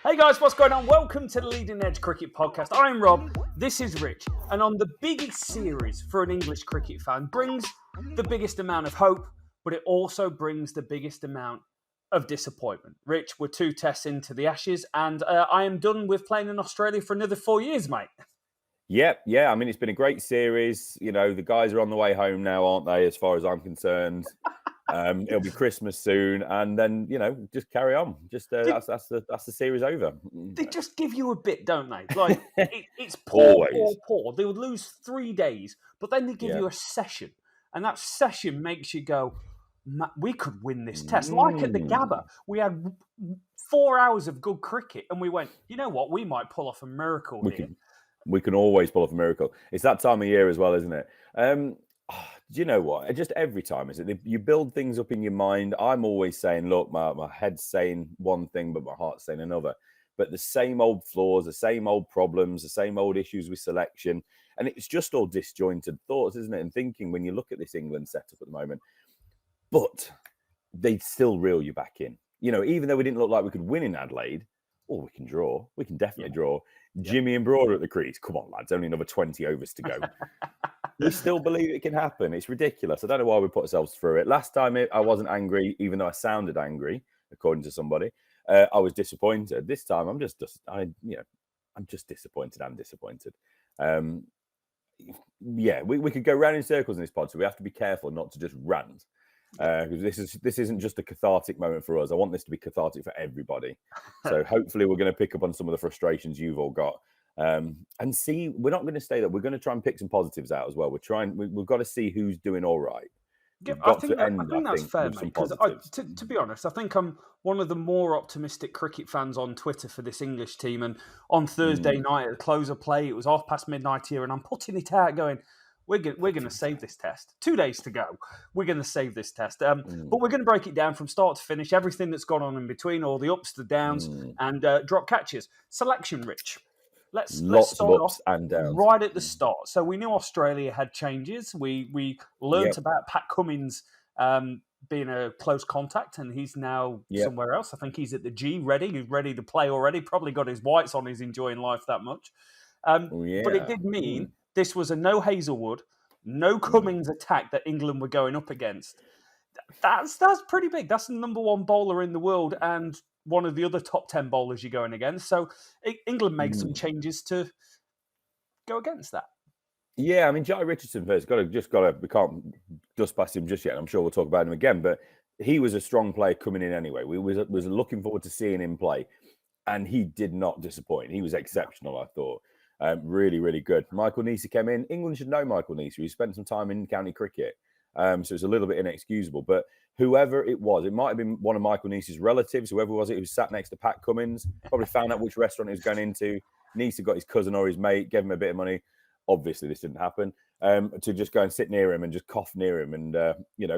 Hey guys, what's going on? Welcome to the Leading Edge Cricket Podcast. I'm Rob, this is Rich, and on the biggest series for an English cricket fan brings the biggest amount of hope, but it also brings the biggest amount of disappointment. Rich, we're 2 tests into the Ashes, and I am done with playing in Australia for another 4 years, mate. Yeah. I mean, it's been a great series. You know, the guys are on the way home now, aren't they? As far as I'm concerned, it'll be Christmas soon, and then just carry on. Just that's the series over. They just give you a bit, don't they? Like it's poor. They would lose 3 days, but then they give you a session, and that session makes you go, we could win this test. Like at the Gabba, we had 4 hours of good cricket, and we went, you know what? We might pull off a miracle here. We can always pull off a miracle. It's that time of year as well, isn't it? Do you know what? Just every time, is it? You build things up in your mind. I'm always saying, look, my head's saying one thing, but my heart's saying another. But the same old flaws, the same old problems, the same old issues with selection. And it's just all disjointed thoughts, isn't it? And thinking when you look at this England setup at the moment. But they still reel you back in. You know, even though we didn't look like we could win in Adelaide, we can draw. We can definitely draw. Jimmy and Broader at the crease. Come on, lads. Only another 20 overs to go. We still believe it can happen. It's ridiculous. I don't know why we put ourselves through it. Last time I wasn't angry, even though I sounded angry, according to somebody. I was disappointed. This time I'm just disappointed. I'm disappointed. We could go round in circles in this pod, so we have to be careful not to just rant. Because this isn't just a cathartic moment for us. I want this to be cathartic for everybody. So hopefully we're going to pick up on some of the frustrations you've all got, and see. We're not going to stay there. We're going to try and pick some positives out as well. We've got to see who's doing all right. I think that's fair, mate. Because to be honest, I think I'm one of the more optimistic cricket fans on Twitter for this English team. And on Thursday night at the close of play, it was half past midnight here, and I'm putting it out going, We're going to save this test. 2 days to go. We're going to save this test. But we're going to break it down from start to finish, everything that's gone on in between, all the ups, the downs, and drop catches. Selection, Rich. Let's start off and downs right at the start. So we knew Australia had changes. We learnt about Pat Cummins being a close contact, and he's now somewhere else. I think he's at the G, ready. He's ready to play already. Probably got his whites on. He's enjoying life that much. But it did mean... This was a no Hazelwood, no Cummins attack that England were going up against. That's pretty big. That's the number 1 bowler in the world and one of the other top 10 bowlers you're going against. So England made some changes to go against that. Yeah, I mean, Jai Richardson first. We can't dust past him just yet. I'm sure we'll talk about him again, but he was a strong player coming in anyway. We was looking forward to seeing him play, and he did not disappoint. He was exceptional, I thought. Really, really good. Michael Neser came in. England should know Michael Neser. He spent some time in county cricket. So it's a little bit inexcusable. But whoever it was, it might have been one of Michael Neser's relatives, whoever was it who sat next to Pat Cummins, probably found out which restaurant he was going into. Neser got his cousin or his mate, gave him a bit of money. Obviously, this didn't happen. To just go and sit near him and just cough near him. And,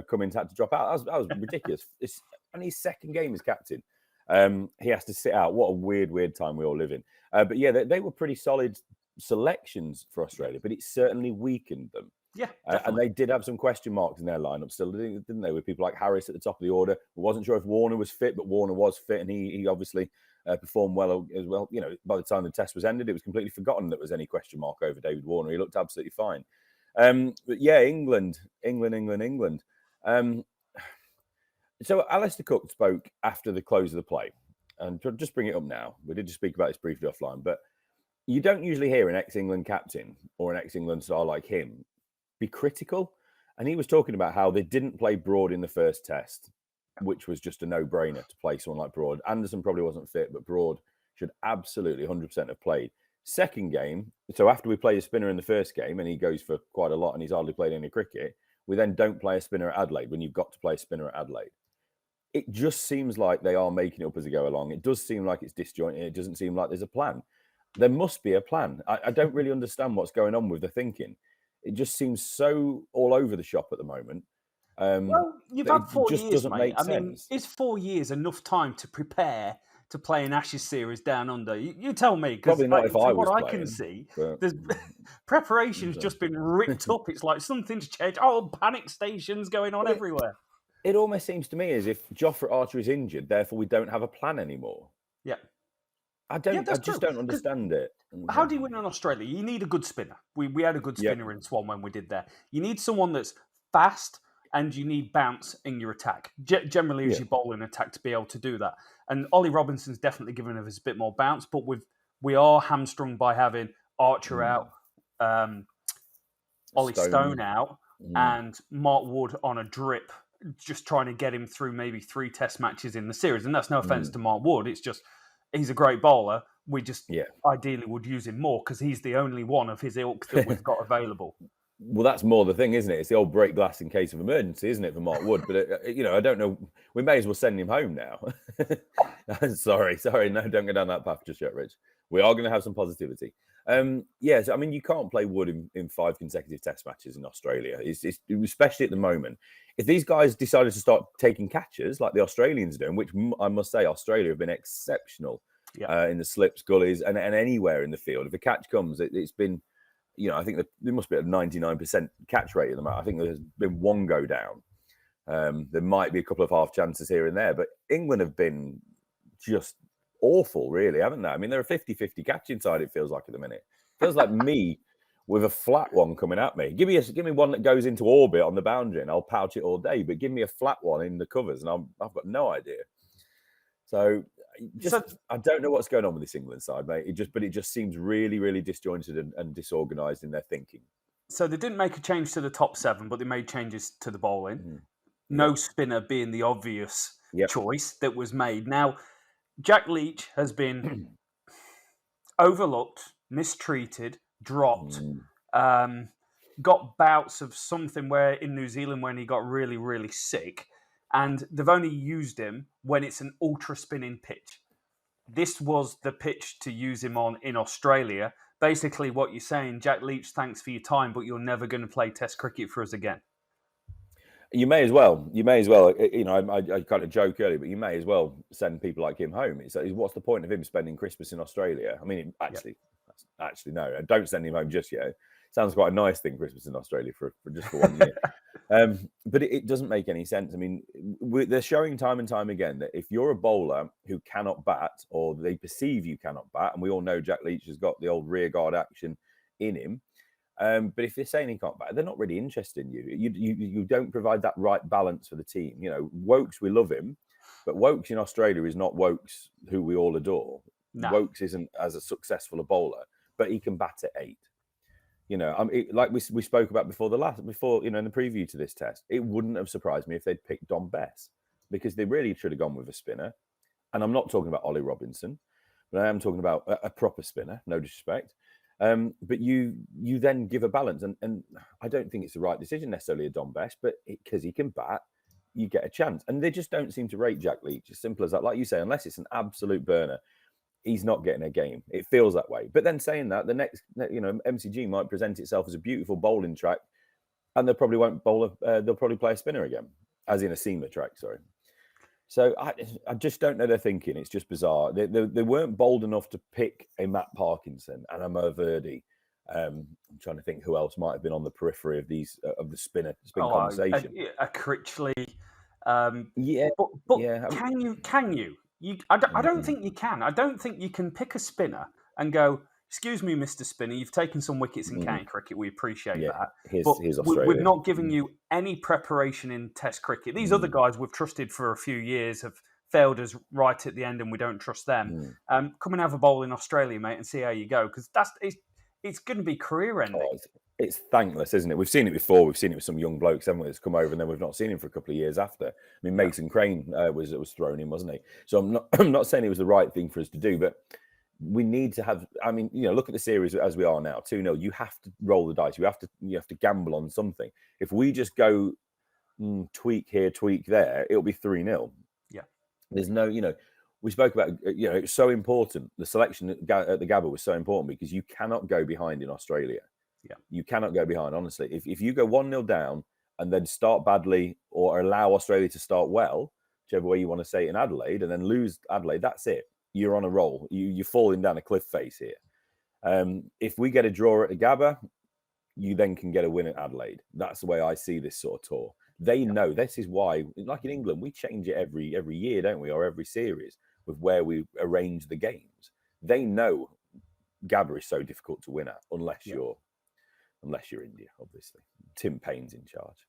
Cummins had to drop out. That was ridiculous. It's only his second game as captain. He has to sit out. What a weird time we all live in. But yeah, they were pretty solid selections for Australia, but it certainly weakened them. Yeah, and they did have some question marks in their lineup still, didn't they? With people like Harris at the top of the order. We wasn't sure if Warner was fit, but Warner was fit, and he obviously performed well as well. You know, by the time the test was ended, it was completely forgotten that there was any question mark over David Warner. He looked absolutely fine. But yeah, England. So Alistair Cook spoke after the close of the play, and to just bring it up now. We did just speak about this briefly offline, but you don't usually hear an ex-England captain or an ex-England star like him be critical. And he was talking about how they didn't play Broad in the first test, which was just a no-brainer to play someone like Broad. Anderson probably wasn't fit, but Broad should absolutely 100% have played. Second game, so after we play a spinner in the first game, and he goes for quite a lot, and he's hardly played any cricket, we then don't play a spinner at Adelaide when you've got to play a spinner at Adelaide. It just seems like they are making it up as they go along. It does seem like it's disjointed. It doesn't seem like there's a plan. There must be a plan. I don't really understand what's going on with the thinking. It just seems so all over the shop at the moment. Well, you've had 4 years, mate. I mean, is 4 years enough time to prepare to play an Ashes series down under? You tell me, because probably not if I was what playing, I can see, there's preparation's just been ripped up. It's like something's changed. Oh, panic stations going on everywhere. It almost seems to me as if Jofra Archer is injured, therefore we don't have a plan anymore. Yeah. Yeah, I that's just true. don't 'Cause understand it. how do you win in Australia? You need a good spinner. We had a good Yep. spinner in Swan when we did there. You need someone that's fast and you need bounce in your attack. Generally, as Yeah. your bowling attack to be able to do that. And Ollie Robinson's definitely given us a bit more bounce, but we are hamstrung by having Archer out, um, Ollie Stone Stone. out, and Mark Wood on a drip, just trying to get him through maybe 3 test matches in the series. And that's no offense to Mark Wood. It's just he's a great bowler. We just Yeah. ideally would use him more because he's the only one of his ilk that we've got available. Well, that's more the thing, isn't it? It's the old break glass in case of emergency, isn't it, for Mark Wood? But I don't know. We may as well send him home now. sorry, no, don't go down that path just yet, Rich. We are going to have some positivity. So I mean, you can't play Wood in 5 consecutive Test matches in Australia. It's especially at the moment. If these guys decided to start taking catches like the Australians are doing, which I must say, Australia have been exceptional in the slips, gullies, and anywhere in the field. If a catch comes, it's been. I think there must be a 99% catch rate at the moment. I think there's been one go down. There might be a couple of half chances here and there, but England have been just awful, really, haven't they? I mean, they're a 50-50 catch inside, it feels like at the minute. Feels like me with a flat one coming at me. Give me one that goes into orbit on the boundary and I'll pouch it all day, but give me a flat one in the covers and I've got no idea. So I don't know what's going on with this England side, mate. It just seems really, really disjointed and disorganised in their thinking. So they didn't make a change to the top 7, but they made changes to the bowling. Yep. No spinner being the obvious Yep. choice that was made. Now, Jack Leach has been overlooked, mistreated, dropped, got bouts of something where in New Zealand when he got really, really sick. And they've only used him when it's an ultra spinning pitch. This was the pitch to use him on in Australia. Basically, what you're saying, Jack Leach, thanks for your time, but you're never going to play Test cricket for us again. You may as well. I kind of joke earlier, but you may as well send people like him home. What's the point of him spending Christmas in Australia? I mean, actually, no. Don't send him home just yet. Sounds quite a nice thing, Christmas in Australia for 1 year. But it doesn't make any sense. I mean, they're showing time and time again that if you're a bowler who cannot bat, or they perceive you cannot bat, and we all know Jack Leach has got the old rear guard action in him. But if they're saying he can't bat, they're not really interested in you. You don't provide that right balance for the team. Wokes, we love him, but Wokes in Australia is not Wokes who we all adore. No. Wokes isn't as a successful a bowler, but he can bat at 8. Like we spoke about before in the preview to this test, it wouldn't have surprised me if they'd picked Dom Bess, because they really should have gone with a spinner. And I'm not talking about Ollie Robinson, but I am talking about a proper spinner, no disrespect. But you then give a balance, and I don't think it's the right decision necessarily, a Dom Bess, but because he can bat, you get a chance. And they just don't seem to rate Jack Leach, as simple as that. Like you say, unless it's an absolute burner, he's not getting a game. It feels that way. But then saying that, the next, MCG might present itself as a beautiful bowling track, and they probably won't bowl. They'll probably play a spinner again, as in a seamer track. Sorry. So I just don't know their thinking. It's just bizarre. They weren't bold enough to pick a Matt Parkinson and a Mo Verdi. I'm trying to think who else might have been on the periphery of these of the spin conversation. A Critchley. Can you? I don't think you can. I don't think you can pick a spinner and go, excuse me, Mr. Spinner, you've taken some wickets in CANT cricket. We appreciate that. But we've not given you any preparation in Test cricket. These other guys we've trusted for a few years have failed us right at the end, and we don't trust them. Come and have a bowl in Australia, mate, and see how you go, because it's going to be career-ending. It's thankless, isn't it? We've seen it before. We've seen it with some young blokes, haven't we? That's come over, and then we've not seen him for a couple of years after. I mean, Mason Crane was thrown in, wasn't he? So I'm not saying it was the right thing for us to do, but we need to have. I mean, look at the series as we are now, 2-0. You have to roll the dice. You have to gamble on something. If we just go tweak here, tweak there, it'll be 3-0. Yeah. There's no, we spoke about, it's so important. The selection at the Gabba was so important because you cannot go behind in Australia. Yeah. You cannot go behind, honestly. If you go 1-0 down and then start badly, or allow Australia to start well, whichever way you want to say it, in Adelaide, and then lose Adelaide, that's it. You're on a roll. You're falling down a cliff face here. If we get a draw at the Gabba, you then can get a win at Adelaide. That's the way I see this sort of tour. They know this is why, like in England, we change it every year, don't we? Or every series with where we arrange the games. They know Gabba is so difficult to win at unless you're India, obviously. Tim Payne's in charge,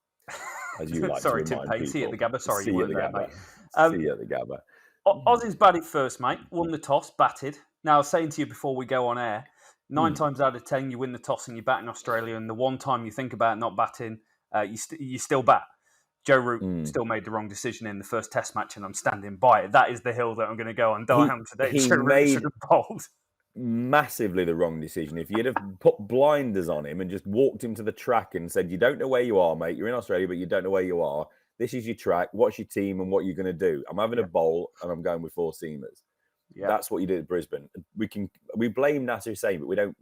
as you like Sorry, to Tim remind Payne. people. See you at the Gabba. Sorry, See you you at weren't the there, Gabba. mate. See you at the Gabba. Aussies batted first, mate. Won the toss, batted. Now, I was saying to you before we go on air, 9 times out of 10, you win the toss and you bat in Australia, and the one time you think about not batting, you still bat. Joe Root still made the wrong decision in the first Test match, and I'm standing by it. That is the hill that I'm going to go on Durham today. He Joe Root should have bowled. Massively the wrong decision. If you'd have put blinders on him and just walked him to the track and said, you don't know where you are, mate. You're in Australia, but you don't know where you are. This is your track. What's your team and what you're going to do? I'm having a bowl and I'm going with 4 seamers. Yeah. That's what you did at Brisbane. We blame Nasser Hussain, but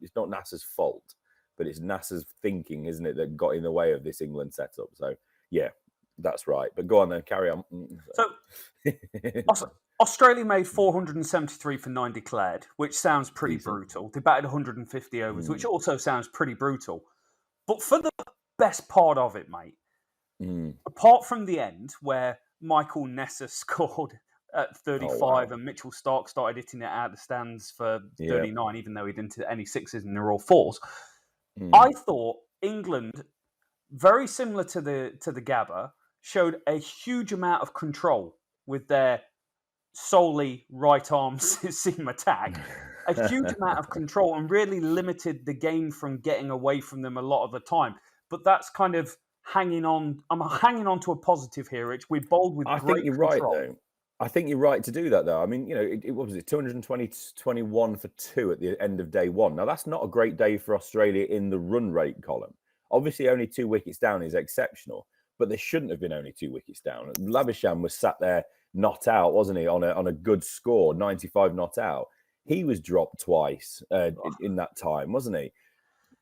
it's not Nasser's fault, but it's Nasser's thinking, isn't it, that got in the way of this England setup. So yeah, that's right. But go on then, carry on. So Australia made 473 for 9 declared, which sounds pretty brutal. They batted 150 overs, which also sounds pretty brutal. But for the best part of it, mate, apart from the end where Michael Nessa scored at 35 and Mitchell Starc started hitting it out of the stands for 39, even though he didn't hit any sixes and they're all fours, I thought England, very similar to the Gabba, showed a huge amount of control with their solely right arm seam attack, a huge amount of control, and really limited the game from getting away from them a lot of the time. But that's kind of hanging on. I'm hanging on to a positive here, Rich. We bowled with great control. I think you're right, though. I think you're right to do that, though. I mean, what was it, 220-21 for 2 at the end of day 1. Now, that's not a great day for Australia in the run rate column. Obviously, only 2 wickets down is exceptional, but there shouldn't have been only 2 wickets down. Labuschagne was sat there not out, wasn't he, on a good score, 95 not out. He was dropped twice in that time, wasn't he?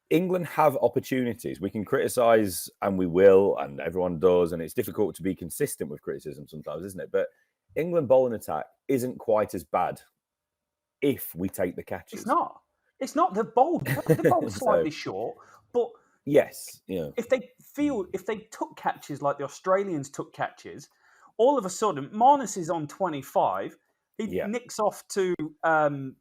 England have opportunities. We can criticise, and we will, and everyone does, and it's difficult to be consistent with criticism sometimes, isn't it? But England bowling attack isn't quite as bad if we take the catches. It's not. They're bowled slightly short, but yes, yeah. If they took catches like the Australians took catches, all of a sudden Marnus is on 25. He nicks off to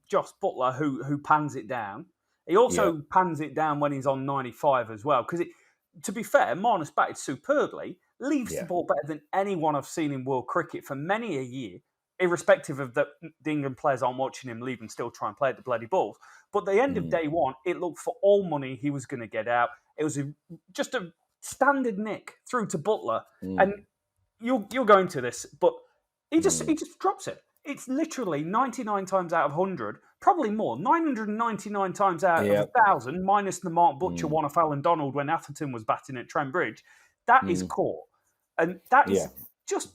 Josh Buttler, who pans it down. He also pans it down when he's on 95 as well. Because to be fair, Marnus batted superbly, leaves the ball better than anyone I've seen in world cricket for many a year, irrespective of the England players aren't watching him leave and still try and play at the bloody balls. But at the end of day 1, it looked for all money he was going to get out. It was just a standard nick through to Buttler. And you'll go into this, but he just drops it. It's literally 99 times out of 100, probably more, 999 times out of 1,000, minus the Mark Butcher one off Alan Donald when Atherton was batting at Trent Bridge. That is caught. And that is just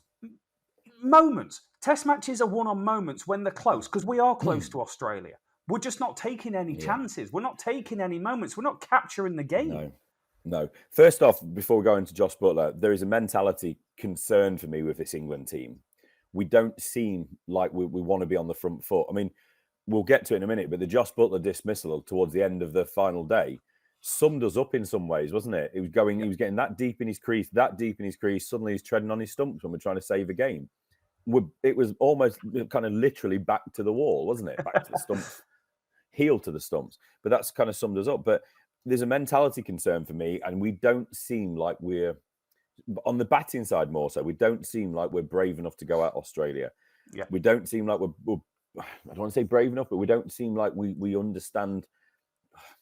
moments. Test matches are won on moments when they're close, because we are close to Australia. We're just not taking any chances. We're not taking any moments. We're not capturing the game. No. First off, before we go into Josh Buttler, there is a mentality concern for me with this England team. We don't seem like we want to be on the front foot. I mean, we'll get to it in a minute, but the Josh Buttler dismissal towards the end of the final day summed us up in some ways, wasn't it? He was getting that deep in his crease. Suddenly he's treading on his stumps when we're trying to save a game. It was almost kind of literally back to the wall, wasn't it? Back to the stumps, heel to the stumps. But that's kind of summed us up. But there's a mentality concern for me, and we don't seem like we're on the batting side more so. We don't seem like we're brave enough to go at Australia. Yeah. We don't seem like we're I don't want to say brave enough, but we don't seem like we understand.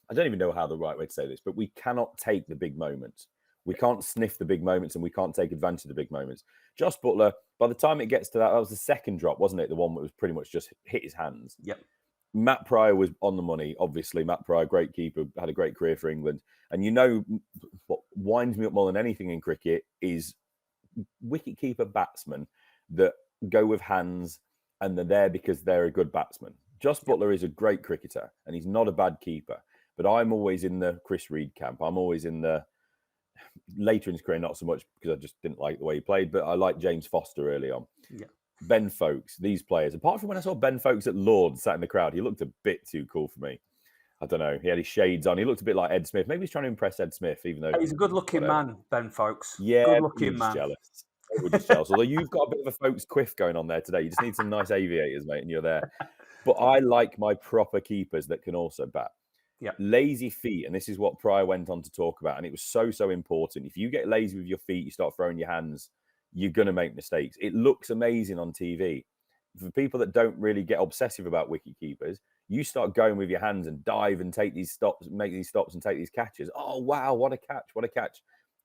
I don't even know how the right way to say this, but we cannot take the big moments. We can't sniff the big moments, and we can't take advantage of the big moments. Josh Buttler, by the time it gets to that was the second drop, wasn't it? The one that was pretty much just hit his hands. Yep. Matt Pryor was on the money, obviously. Matt Pryor, great keeper, had a great career for England. And what winds me up more than anything in cricket is wicket-keeper batsmen that go with hands and they're there because they're a good batsman. Josh Buttler is a great cricketer and he's not a bad keeper. But I'm always in the Chris Reed camp. I'm always in the... Later in his career, not so much because I just didn't like the way he played, but I liked James Foster early on. Yeah. Ben Folkes, these players, apart from when I saw Ben Folkes at Lord's sat in the crowd, he looked a bit too cool for me. I don't know. He had his shades on. He looked a bit like Ed Smith. Maybe he's trying to impress Ed Smith, even though... He's a good-looking man, Ben Folkes. Yeah, good-looking man. Jealous. We're just jealous. Although you've got a bit of a Folkes quiff going on there today. You just need some nice aviators, mate, and you're there. But I like my proper keepers that can also bat. Yeah. Lazy feet, and this is what Pryor went on to talk about, and it was so important. If you get lazy with your feet, you start throwing your hands, you're going to make mistakes. It looks amazing on TV. For people that don't really get obsessive about wicket keepers, you start going with your hands and dive and take these stops, make these stops and take these catches. Oh, wow, what a catch, what a catch.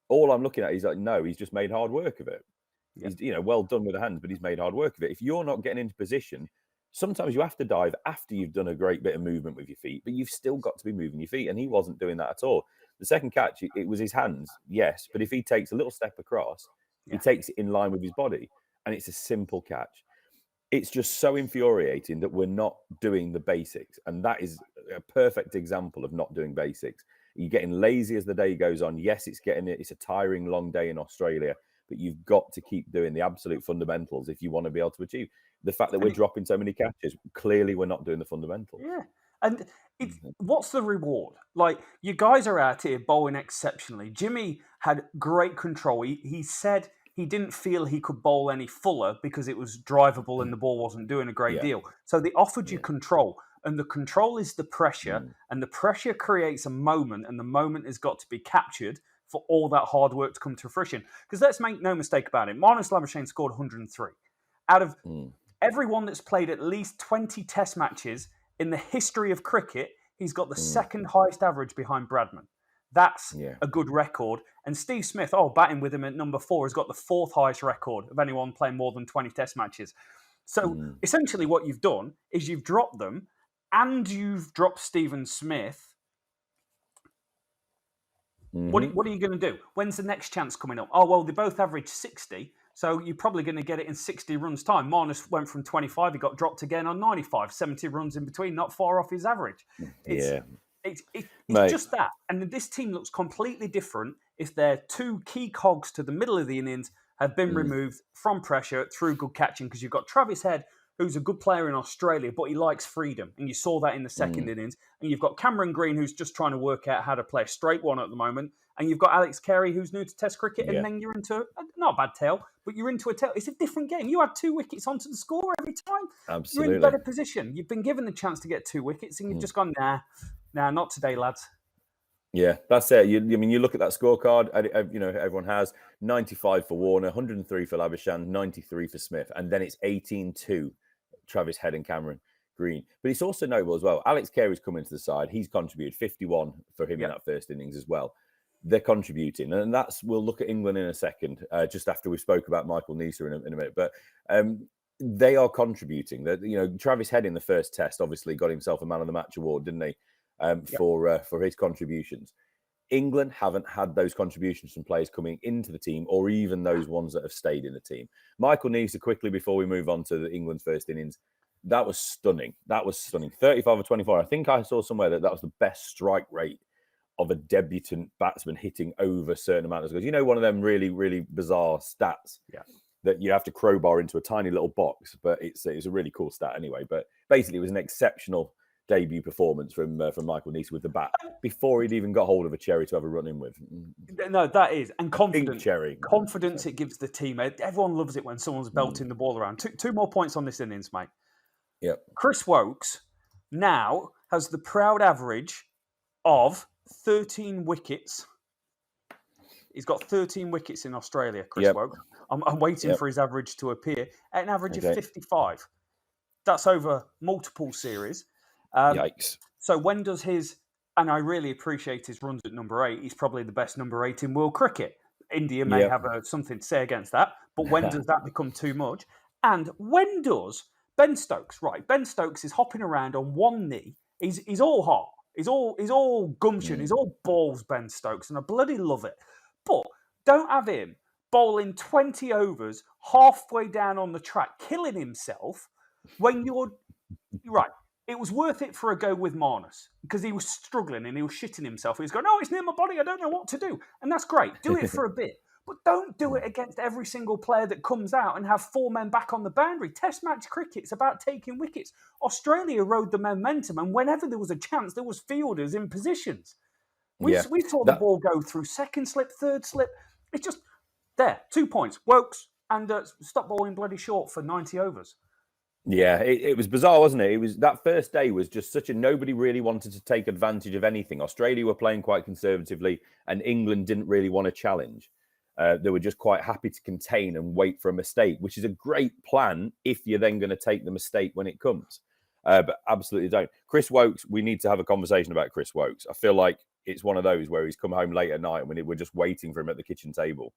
All I'm looking at is like, no, he's just made hard work of it. Yeah. He's, well done with the hands, but he's made hard work of it. If you're not getting into position, sometimes you have to dive after you've done a great bit of movement with your feet, but you've still got to be moving your feet. And he wasn't doing that at all. The second catch, it was his hands, yes. But if he takes a little step across, he takes it in line with his body. And it's a simple catch. It's just so infuriating that we're not doing the basics. And that is a perfect example of not doing basics. You're getting lazy as the day goes on. Yes, it's a tiring, long day in Australia, but you've got to keep doing the absolute fundamentals if you want to be able to achieve. The fact that we're dropping so many catches, clearly we're not doing the fundamentals. Yeah. And what's the reward? Like, you guys are out here bowling exceptionally. Jimmy had great control. He said he didn't feel he could bowl any fuller because it was drivable and the ball wasn't doing a great deal. So they offered you control. And the control is the pressure. And the pressure creates a moment. And the moment has got to be captured for all that hard work to come to fruition. Because let's make no mistake about it. Marnus Labuschagne scored 103. Out of everyone that's played at least 20 test matches in the history of cricket, he's got the second highest average behind Bradman. That's a good record. And Steve Smith, batting with him at number 4, has got the 4th highest record of anyone playing more than 20 test matches. So essentially what you've done is you've dropped them and you've dropped Stephen Smith. What are you going to do? When's the next chance coming up? Oh, well, they both average 60. So you're probably going to get it in 60 runs time. Marnus went from 25. He got dropped again on 95. 70 runs in between, not far off his average. It's just that. And this team looks completely different if their 2 key cogs to the middle of the innings have been removed from pressure through good catching. Because you've got Travis Head, who's a good player in Australia, but he likes freedom. And you saw that in the second innings. And you've got Cameron Green, who's just trying to work out how to play a straight one at the moment. And you've got Alex Carey, who's new to Test cricket. And then you're into, not a bad tail, but you're into a tail. It's a different game. You had 2 wickets onto the score every time. Absolutely. You're in a better position. You've been given the chance to get 2 wickets and you've just gone, nah, not today, lads. Yeah, that's it. You look at that scorecard, everyone has 95 for Warner, 103 for Labuschagne, 93 for Smith. And then it's 18-2, Travis Head and Cameron Green. But it's also notable as well. Alex Carey's come into the side. He's contributed 51 for him in that first innings as well. They're contributing. And we'll look at England in a second, just after we spoke about Michael Neser in a minute. But they are contributing. Travis Head in the first test obviously got himself a Man of the Match award, didn't he? For his contributions. England haven't had those contributions from players coming into the team or even those ones that have stayed in the team. Michael Neser, quickly before we move on to England's first innings, that was stunning. 35 or 24. I think I saw somewhere that was the best strike rate of a debutant batsman hitting over a certain amount of scores. One of them really, really bizarre stats that you have to crowbar into a tiny little box, but it's a really cool stat anyway. But basically, it was an exceptional debut performance from Michael Neser with the bat before he'd even got hold of a cherry to have a run in with. No, that is. And confidence. Cherry. Confidence it gives the team. Everyone loves it when someone's belting the ball around. Two more points on this innings, mate. Yep. Chris Woakes now has the proud average of 13 wickets. He's got 13 wickets in Australia, Chris Woakes. I'm waiting for his average to appear at an average of 55. That's over multiple series. Yikes. So when does and I really appreciate his runs at number 8. He's probably the best number 8 in world cricket. India may have something to say against that, but when does that become too much? And when does Ben Stokes, Ben Stokes is hopping around on one knee. He's all hot. He's all gumption. He's all balls, Ben Stokes, and I bloody love it. But don't have him bowling 20 overs halfway down on the track, killing himself when you're... Right. It was worth it for a go with Marnus because he was struggling and he was shitting himself. He was going, "Oh, it's near my body. I don't know what to do." And that's great. Do it for a bit. But don't do it against every single player that comes out and have 4 men back on the boundary. Test match cricket's about taking wickets. Australia rode the momentum, and whenever there was a chance, there was fielders in positions. We saw the ball go through second slip, third slip. It's just there. 2 points. Woakes and stop bowling bloody short for 90 overs. Yeah, it was bizarre, wasn't it? It was that first day was just such a nobody really wanted to take advantage of anything. Australia were playing quite conservatively, and England didn't really want to challenge. They were just quite happy to contain and wait for a mistake, which is a great plan if you're then going to take the mistake when it comes. But absolutely don't. Chris Wokes, we need to have a conversation about Chris Wokes. I feel like it's one of those where he's come home late at night and we're just waiting for him at the kitchen table.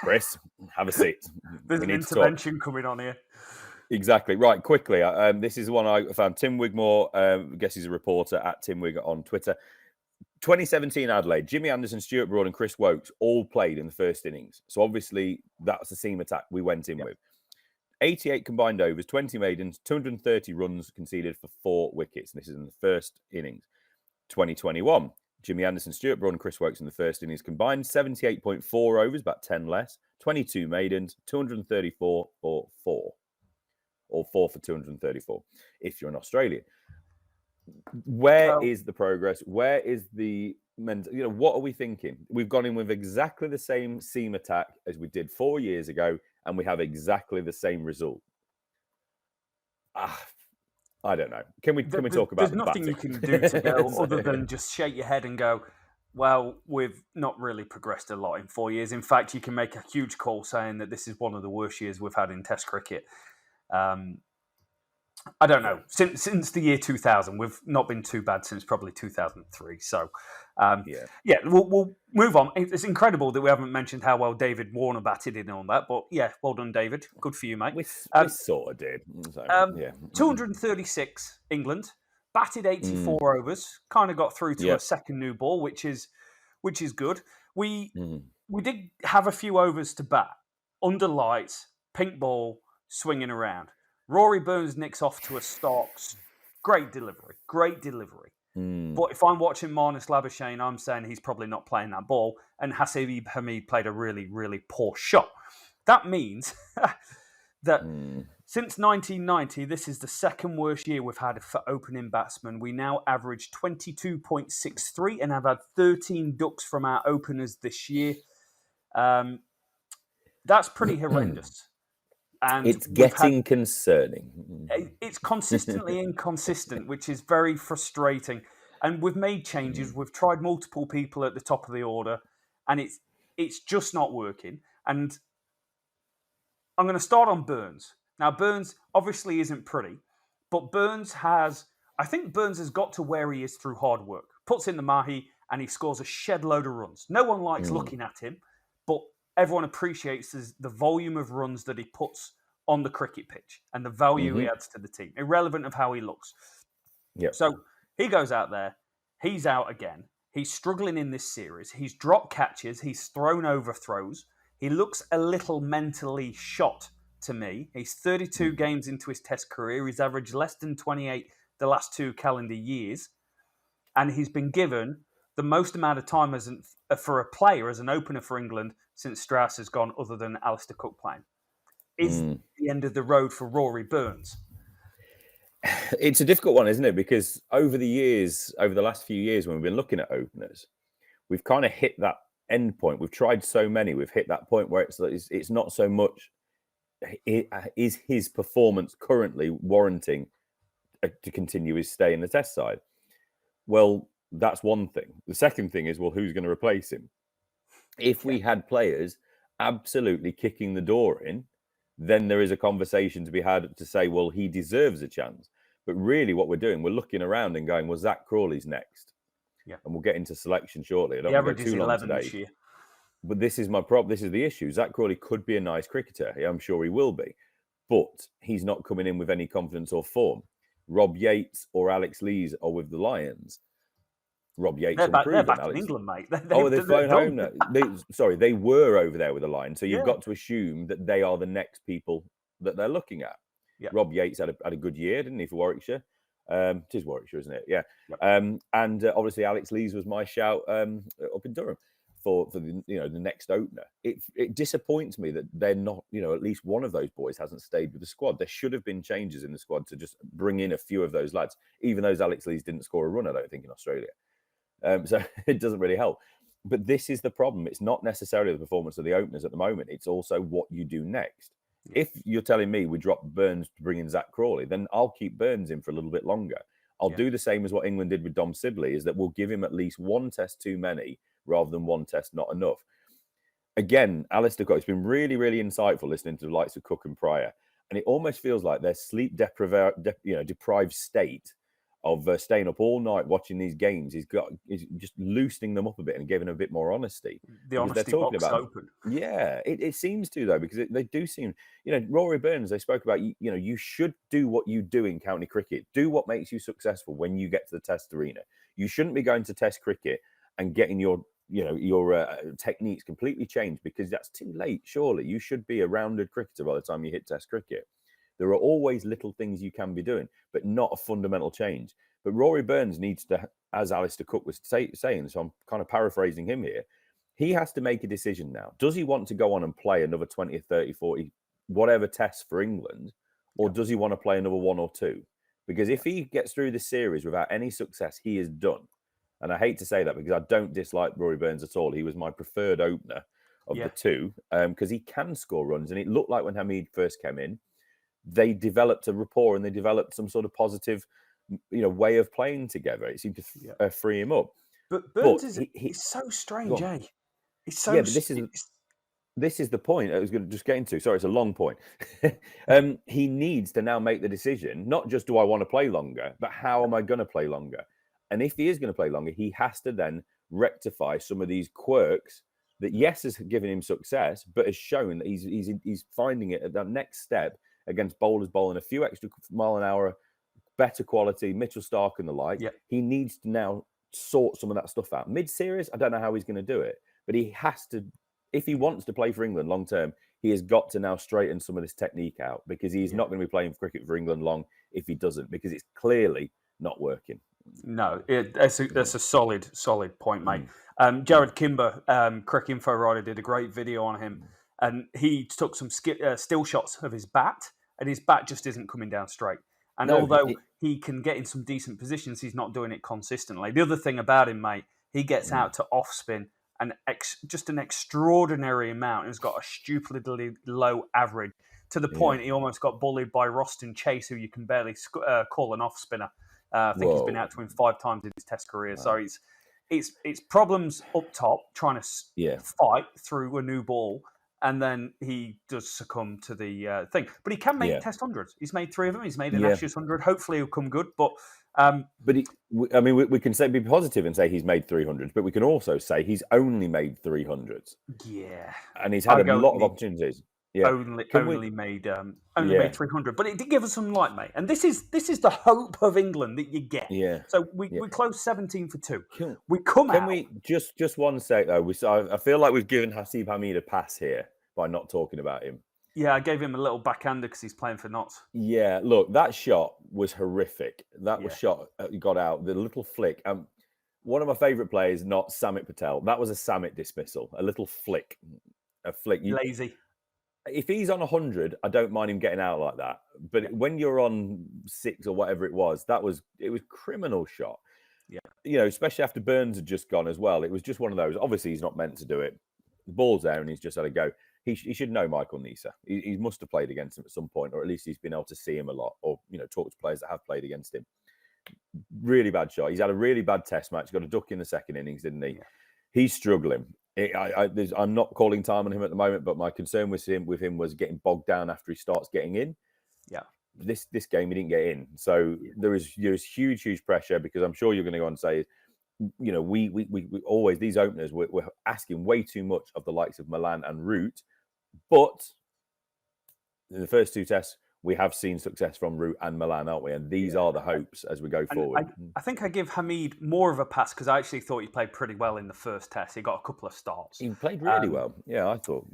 Chris, have a seat. There's we an need intervention coming on here. Exactly. Right, quickly. This is one I found. Tim Wigmore, I guess he's a reporter at Tim Wig on Twitter. 2017 Adelaide, Jimmy Anderson, Stuart Broad and Chris Wokes all played in the first innings. So obviously that's the seam attack we went in with. 88 combined overs, 20 maidens, 230 runs conceded for 4 wickets. And this is in the first innings. 2021, Jimmy Anderson, Stuart Broad and Chris Wokes in the first innings combined 78.4 overs, about 10 less, 22 maidens, 234 for 4. Or 4 for 234 if you're in Australia. Where is the progress? Where is the what are we thinking? We've gone in with exactly the same seam attack as we did 4 years ago, and we have exactly the same result. I don't know. Can we talk about there's nothing you can do to go other than just shake your head and go, well, we've not really progressed a lot in 4 years. In fact, you can make a huge call saying that this is one of the worst years we've had in Test cricket. I don't know. Since the year 2000, we've not been too bad since probably 2003. So, we'll move on. It's incredible that we haven't mentioned how well David Warner batted in on that. But yeah, well done, David. Good for you, mate. We sort of did. So, 236 England, batted 84 overs, kind of got through to a second new ball, which is good. We did have a few overs to bat, under lights, pink ball, swinging around. Rory Burns nicks off to a Starks. Great delivery. But if I'm watching Marnus Labuschagne, I'm saying he's probably not playing that ball. And Hasib Hamid played a really, really poor shot. That means that since 1990, this is the second worst year we've had for opening batsmen. We now average 22.63 and have had 13 ducks from our openers this year. That's pretty horrendous. And it's getting concerning. It's consistently inconsistent, which is very frustrating. And we've made changes. We've tried multiple people at the top of the order, and it's just not working. And I'm going to start on Burns. Now, Burns obviously isn't pretty, but I think Burns has got to where he is through hard work. Puts in the mahi, and he scores a shed load of runs. No one likes looking at him, but everyone appreciates the volume of runs that he puts on the cricket pitch and the value he adds to the team, irrelevant of how he looks. Yep. So he goes out there. He's out again. He's struggling in this series. He's dropped catches. He's thrown overthrows. He looks a little mentally shot to me. He's 32 games into his Test career. He's averaged less than 28 the last 2 calendar years. And he's been given the most amount of time for a player as an opener for England since Strauss has gone, other than Alistair Cook playing. Is the end of the road for Rory Burns? It's a difficult one, isn't it? Because over the last few years, when we've been looking at openers, we've kind of hit that end point. We've tried so many. We've hit that point where it's not so much is his performance currently warranting to continue his stay in the Test side. Well, that's one thing. The second thing is, well, who's going to replace him? If we had players absolutely kicking the door in, then there is a conversation to be had to say, well, he deserves a chance. But really what we're doing, we're looking around and going, well, Zach Crawley's next. Yeah. And we'll get into selection shortly. I don't the want to average go too is long 11 today. this year. But this is my problem. This is the issue. Zach Crawley could be a nice cricketer. I'm sure he will be. But he's not coming in with any confidence or form. Rob Yates or Alex Lees are with the Lions. Rob Yates they're back Alex... in England, mate. They've flown home now. They were over there with the Lions. So you've got to assume that they are the next people that they're looking at. Yeah. Rob Yates had a good year, didn't he, for Warwickshire? It is Warwickshire, isn't it? Yeah. Yep. And obviously Alex Lees was my shout up in Durham for the the next opener. It disappoints me that they're not, at least one of those boys hasn't stayed with the squad. There should have been changes in the squad to just bring in a few of those lads, even though Alex Lees didn't score a run, I don't think, in Australia. So it doesn't really help. But this is the problem. It's not necessarily the performance of the openers at the moment. It's also what you do next. If you're telling me we drop Burns to bring in Zach Crawley, then I'll keep Burns in for a little bit longer. I'll do the same as what England did with Dom Sibley, is that we'll give him at least one test too many rather than one test not enough. Again, Alistair Cook, it's been really, really insightful listening to the likes of Cook and Pryor. And it almost feels like their sleep deprived state of staying up all night watching these games is just loosening them up a bit and giving them a bit more honesty. The honesty box open. Yeah, it seems to, though, because they do seem, Rory Burns, they spoke about, you should do what you do in county cricket. Do what makes you successful when you get to the test arena. You shouldn't be going to test cricket and getting your techniques completely changed, because that's too late. Surely you should be a rounded cricketer by the time you hit test cricket. There are always little things you can be doing, but not a fundamental change. But Rory Burns needs to, as Alistair Cook was saying, so I'm kind of paraphrasing him here, he has to make a decision now. Does he want to go on and play another 20, 30, 40, whatever tests for England, or does he want to play another one or two? Because if he gets through this series without any success, he is done. And I hate to say that, because I don't dislike Rory Burns at all. He was my preferred opener of the two, because he can score runs. And it looked like when Hamid first came in, they developed a rapport and they developed some sort of positive, way of playing together. It seemed to free him up. But Burns is so strange, eh? It's so. Yeah, but this is the point I was going to just get into. Sorry, it's a long point. He needs to now make the decision, not just do I want to play longer, but how am I going to play longer? And if he is going to play longer, he has to then rectify some of these quirks that, yes, has given him success, but has shown that he's finding it at that next step against bowlers bowling a few extra mile an hour, better quality, Mitchell Stark and the like. Yeah. He needs to now sort some of that stuff out. Mid-series, I don't know how he's going to do it, but he has to, if he wants to play for England long term, he has got to now straighten some of this technique out, because he's not going to be playing cricket for England long if he doesn't, because it's clearly not working. No, that's a solid point, mate. Jared Kimber, Cricinfo writer, did a great video on him, and he took some still shots of his bat, and his bat just isn't coming down straight. And although he can get in some decent positions, he's not doing it consistently. The other thing about him, mate, he gets out to off spin and just an extraordinary amount. He's got a stupidly low average, to the point he almost got bullied by Roston Chase, who you can barely call an off spinner. I think he's been out to him 5 times in his test career. So it's problems up top, trying to fight through a new ball, and then he does succumb to the thing. But he can make test hundreds. He's made 3 of them. He's made an Ashes 100. Hopefully he'll come good. But we can say, be positive and say he's made 300s, but we can also say he's only made 300s. Yeah. And he's had a lot of opportunities. Yeah. Only made 300, but it did give us some light, mate. And this is the hope of England that you get. Yeah. So we closed 17 for 2. Can we just one sec though? I feel like we've given Hasib Hamid a pass here by not talking about him. Yeah, I gave him a little backhander because he's playing for Notts. Yeah, look, that shot was horrific. That was shot. He got out the little flick. One of my favourite players, not Samit Patel. That was a Samit dismissal. A little flick, Lazy. If he's on 100, I don't mind him getting out like that. But when you're on 6 or whatever it was criminal shot. Yeah. Especially after Burns had just gone as well. It was just one of those. Obviously, he's not meant to do it. The ball's there and he's just had a go. He should know Michael Nisa. He must have played against him at some point, or at least he's been able to see him a lot, or talk to players that have played against him. Really bad shot. He's had a really bad test match. Got a duck in the second innings, didn't he? Yeah. He's struggling. I'm not calling time on him at the moment, but my concern with him was getting bogged down after he starts getting in. Yeah. This game he didn't get in, so there is huge pressure, because I'm sure you're going to go on and say, we always, these openers, we're asking way too much of the likes of Milan and Root, but in the first 2 tests we have seen success from Root and Milan, aren't we? And these are the hopes as we go forward. I think I give Hamid more of a pass, because I actually thought he played pretty well in the first test. He got a couple of starts. He played really well. Yeah, I thought,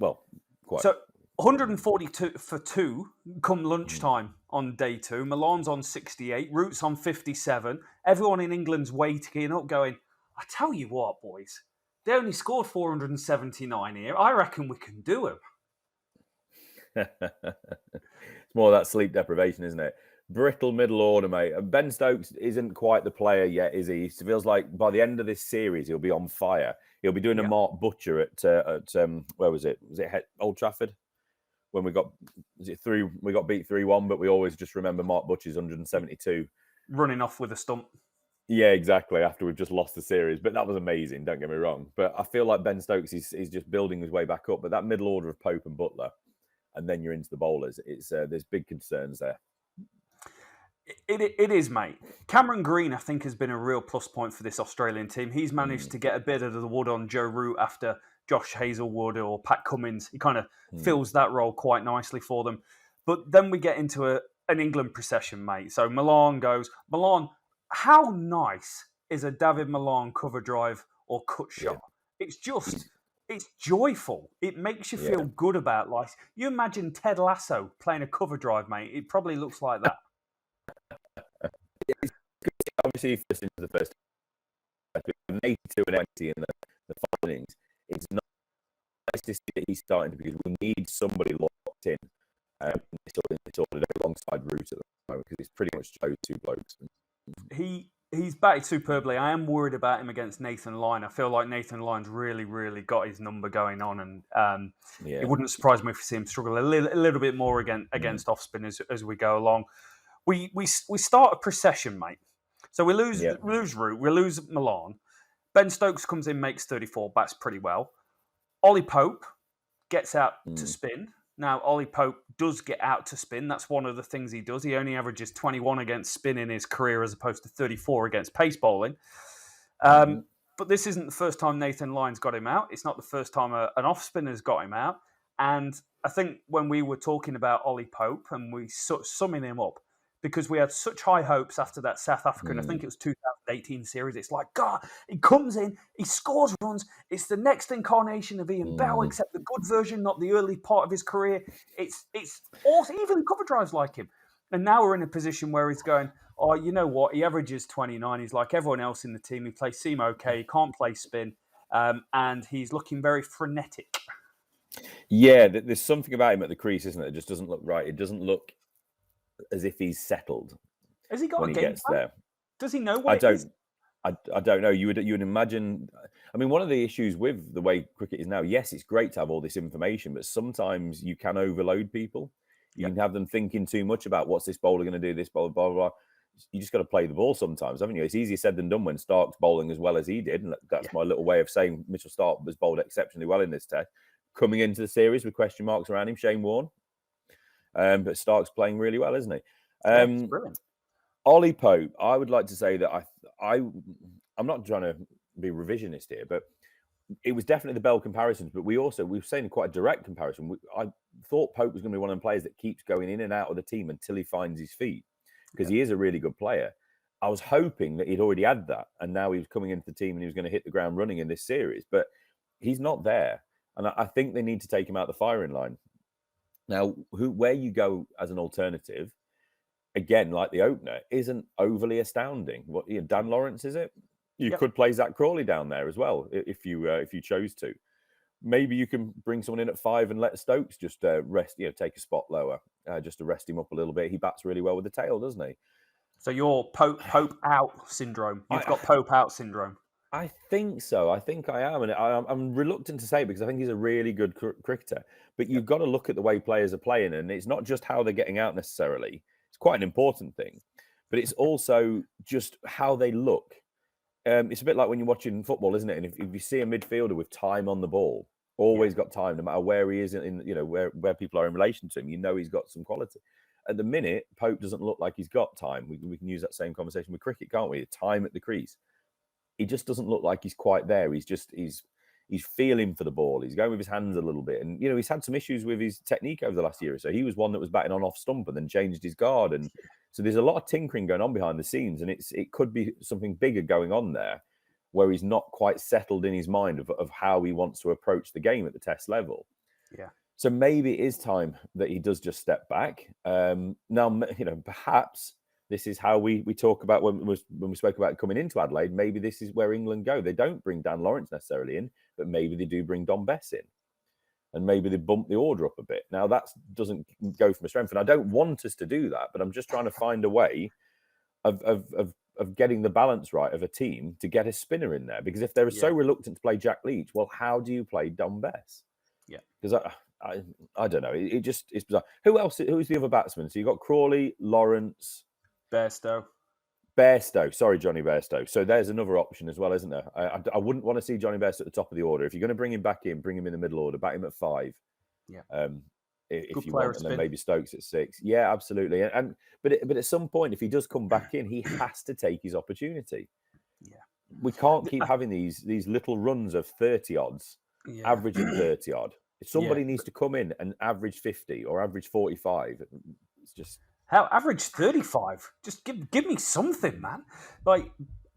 quite. So 142 for 2 come lunchtime on day 2. Milan's on 68. Root's on 57. Everyone in England's waiting up going, I tell you what, boys, they only scored 479 here. I reckon we can do them. It's more of that sleep deprivation, isn't it? Brittle middle order, mate. Ben Stokes isn't quite the player yet, is he? He feels like by the end of this series, he'll be on fire. He'll be doing a Mark Butcher at where was it? Was it Old Trafford? when we got beat 3-1, but we always just remember Mark Butcher's 172 running off with a stump. Yeah, exactly. After we've just lost the series, but that was amazing. Don't get me wrong. But I feel like Ben Stokes is just building his way back up. But that middle order of Pope and Butler, and then you're into the bowlers. It's there's big concerns there. It is, mate. Cameron Green, I think, has been a real plus point for this Australian team. He's managed to get a bit of the wood on Joe Root after Josh Hazlewood or Pat Cummins. He kind of fills that role quite nicely for them. But then we get into an England procession, mate. So Milan goes. Milan, how nice is a David Milan cover drive or cut shot? It's just, it's joyful. It makes you feel good about life. You imagine Ted Lasso playing a cover drive, mate. It probably looks like that. Obviously, first into the first 82 and 80 in the final innings. It's nice to see that he's starting to, because we need somebody locked in. It's sorted alongside Root at the moment, because it's pretty much those two blokes. He's batted superbly. I am worried about him against Nathan Lyon. I feel like Nathan Lyon's really, really got his number going on, and it wouldn't surprise me if we see him struggle a little bit more against off spin as we go along. We start a procession, mate. So we lose Root, we lose Milan. Ben Stokes comes in, makes 34, bats pretty well. Ollie Pope gets out to spin. Now, Ollie Pope does get out to spin. That's one of the things he does. He only averages 21 against spin in his career as opposed to 34 against pace bowling. But this isn't the first time Nathan Lyon's got him out. It's not the first time an off-spinner's got him out. And I think when we were talking about Ollie Pope and we summing him up, because we had such high hopes after that South African, I think it was 2018 series. It's like, God, he comes in, he scores runs. It's the next incarnation of Ian Bell, except the good version, not the early part of his career. It's awesome. Even cover drives like him. And now we're in a position where he's going, oh, you know what? He averages 29. He's like everyone else in the team. He plays seam okay. He can't play spin. And he's looking very frenetic. Yeah, there's something about him at the crease, isn't it? It just doesn't look right. It doesn't look as if he's settled. Has he got when a he game gets plan? there? Does he know what it is? I don't know. You would imagine. I mean, one of the issues with the way cricket is now, yes, it's great to have all this information, but sometimes you can overload people. You can have them thinking too much about what's this bowler going to do, this bowler, blah, blah, blah. You just got to play the ball sometimes, haven't you? It's easier said than done when Stark's bowling as well as he did. And that's my little way of saying Mitchell Stark was bowled exceptionally well in this test. Coming into the series with question marks around him, Shane Warne. But Stark's playing really well, isn't he? Brilliant. Ollie Pope, I would like to say that I'm not trying to be revisionist here, but it was definitely the Bell comparisons. But we were saying quite a direct comparison. I thought Pope was going to be one of the players that keeps going in and out of the team until he finds his feet, because he is a really good player. I was hoping that he'd already had that, and now he was coming into the team and he was going to hit the ground running in this series, but he's not there. And I think they need to take him out the firing line. Now, where you go as an alternative, again, like the opener, isn't overly astounding. Dan Lawrence, is it? You could play Zach Crawley down there as well if you chose to. Maybe you can bring someone in at 5 and let Stokes just rest, take a spot lower, just to rest him up a little bit. He bats really well with the tail, doesn't he? So you're Pope out syndrome. You've got Pope out syndrome. I think so. I think I am. And I'm reluctant to say it because I think he's a really good cricketer. But you've got to look at the way players are playing. And it's not just how they're getting out necessarily. It's quite an important thing. But it's also just how they look. It's a bit like when you're watching football, isn't it? And if you see a midfielder with time on the ball, always got time, no matter where he is, where people are in relation to him, he's got some quality. At the minute, Pope doesn't look like he's got time. We can use that same conversation with cricket, can't we? Time at the crease. He just doesn't look like he's quite there. He's feeling for the ball. He's going with his hands a little bit. And, he's had some issues with his technique over the last year or so. He was one that was batting on off stump and then changed his guard. And so there's a lot of tinkering going on behind the scenes. And it could be something bigger going on there where he's not quite settled in his mind of how he wants to approach the game at the test level. Yeah. So maybe it is time that he does just step back. Now, perhaps this is how we talk about when we spoke about coming into Adelaide. Maybe this is where England go. They don't bring Dan Lawrence necessarily in, but maybe they do bring Dom Bess in. And maybe they bump the order up a bit. Now, that doesn't go from a strength. And I don't want us to do that, but I'm just trying to find a way of getting the balance right of a team to get a spinner in there. Because if they're so reluctant to play Jack Leach, well, how do you play Dom Bess? Yeah. Because I don't know. It's bizarre. Who's the other batsman? So you got Crawley, Lawrence, Bairstow. Sorry, Johnny Bairstow. So there's another option as well, isn't there? I wouldn't want to see Johnny Bairstow at the top of the order. If you're going to bring him back in, bring him in the middle order, back him at 5. Yeah. If you want, and then maybe Stokes at 6. Yeah, absolutely. But at some point, if he does come back in, he has to take his opportunity. Yeah. We can't keep having these little runs of 30 odds, averaging 30 odd. If somebody needs to come in and average 50 or average 45, it's just average 35. Just give me something, man. Like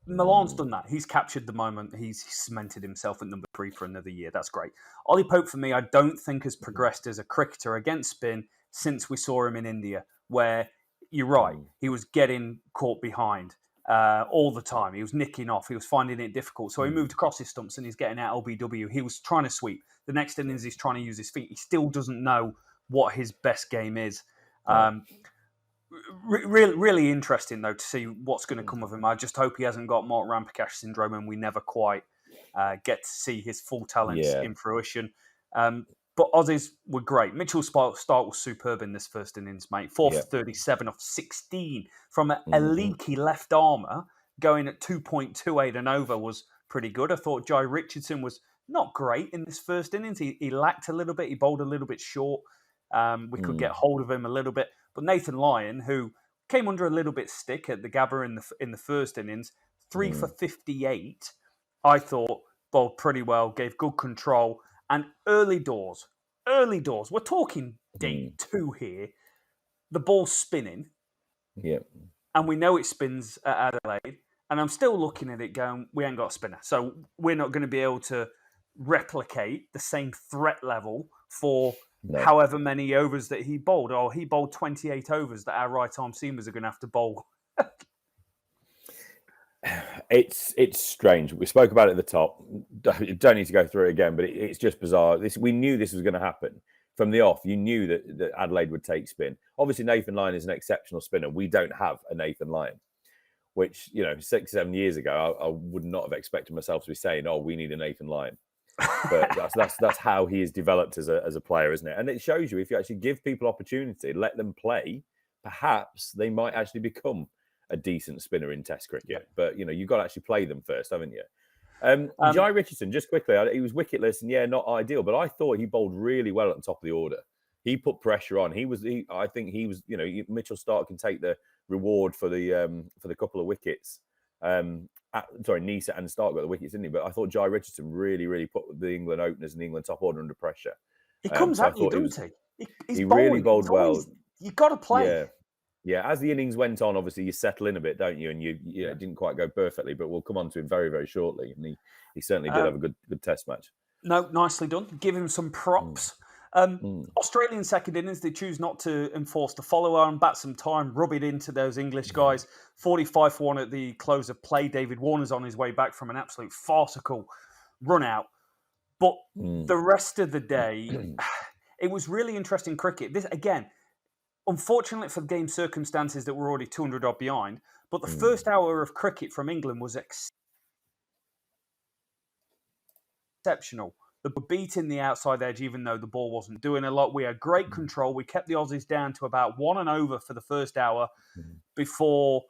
Milan's done that. He's captured the moment. He's cemented himself at number 3 for another year. That's great. Ollie Pope, for me, I don't think has progressed as a cricketer against spin since we saw him in India, where you're right, he was getting caught behind all the time. He was nicking off. He was finding it difficult. So he moved across his stumps and he's getting out LBW. He was trying to sweep. The next innings, he's trying to use his feet. He still doesn't know what his best game is. Really interesting, though, to see what's going to come of him. I just hope he hasn't got Mark Ramprakash syndrome and we never quite get to see his full talents in fruition. But Aussies were great. Mitchell Stark was superb in this first innings, mate. 4 for 37 off 16 from a leaky left armour, going at 2.28 and over was pretty good. I thought Jai Richardson was not great in this first innings. He lacked a little bit. He bowled a little bit short. We could get hold of him a little bit. But Nathan Lyon, who came under a little bit stick at the Gabba in the first innings, 3 for 58, I thought bowled pretty well, gave good control. And early doors, we're talking day 2 here, the ball's spinning. Yeah. And we know it spins at Adelaide. And I'm still looking at it going, we ain't got a spinner. So we're not going to be able to replicate the same threat level for however many overs that he bowled. Or he bowled 28 overs that our right-arm seamers are going to have to bowl. It's strange. We spoke about it at the top. Don't need to go through it again, but it's just bizarre. We knew this was going to happen from the off. You knew that Adelaide would take spin. Obviously, Nathan Lyon is an exceptional spinner. We don't have a Nathan Lyon, which 6-7 years ago I would not have expected myself to be saying, "Oh, we need a Nathan Lyon." But that's how he is developed as a player, isn't it? And it shows you if you actually give people opportunity, let them play, perhaps they might actually become a decent spinner in Test cricket. But you've got to actually play them first, haven't you? Jai Richardson, just quickly, he was wicketless and not ideal, but I thought he bowled really well at the top of the order. He put pressure on. I think he was. Mitchell Stark can take the reward for the couple of wickets. Nisa and Stark got the wickets, didn't he? But I thought Jai Richardson really, really put the England openers and the England top order under pressure. He comes at you, doesn't he? He really bowled well. You've got to play. Yeah. As the innings went on, obviously you settle in a bit, don't you? And it didn't quite go perfectly, but we'll come on to him very, very shortly. And he certainly did have a good Test match. No, nicely done. Give him some props. Australian second innings, they choose not to enforce the follow-on, bat some time, rub it into those English guys. 45 for 1 at the close of play. David Warner's on his way back from an absolute farcical run out. But the rest of the day, it was really interesting cricket. This, again, unfortunately for the game circumstances that were already 200 odd behind, but the first hour of cricket from England was exceptional. They were beating the outside edge, even though the ball wasn't doing a lot. We had great control. We kept the Aussies down to about 1 and over for the first hour before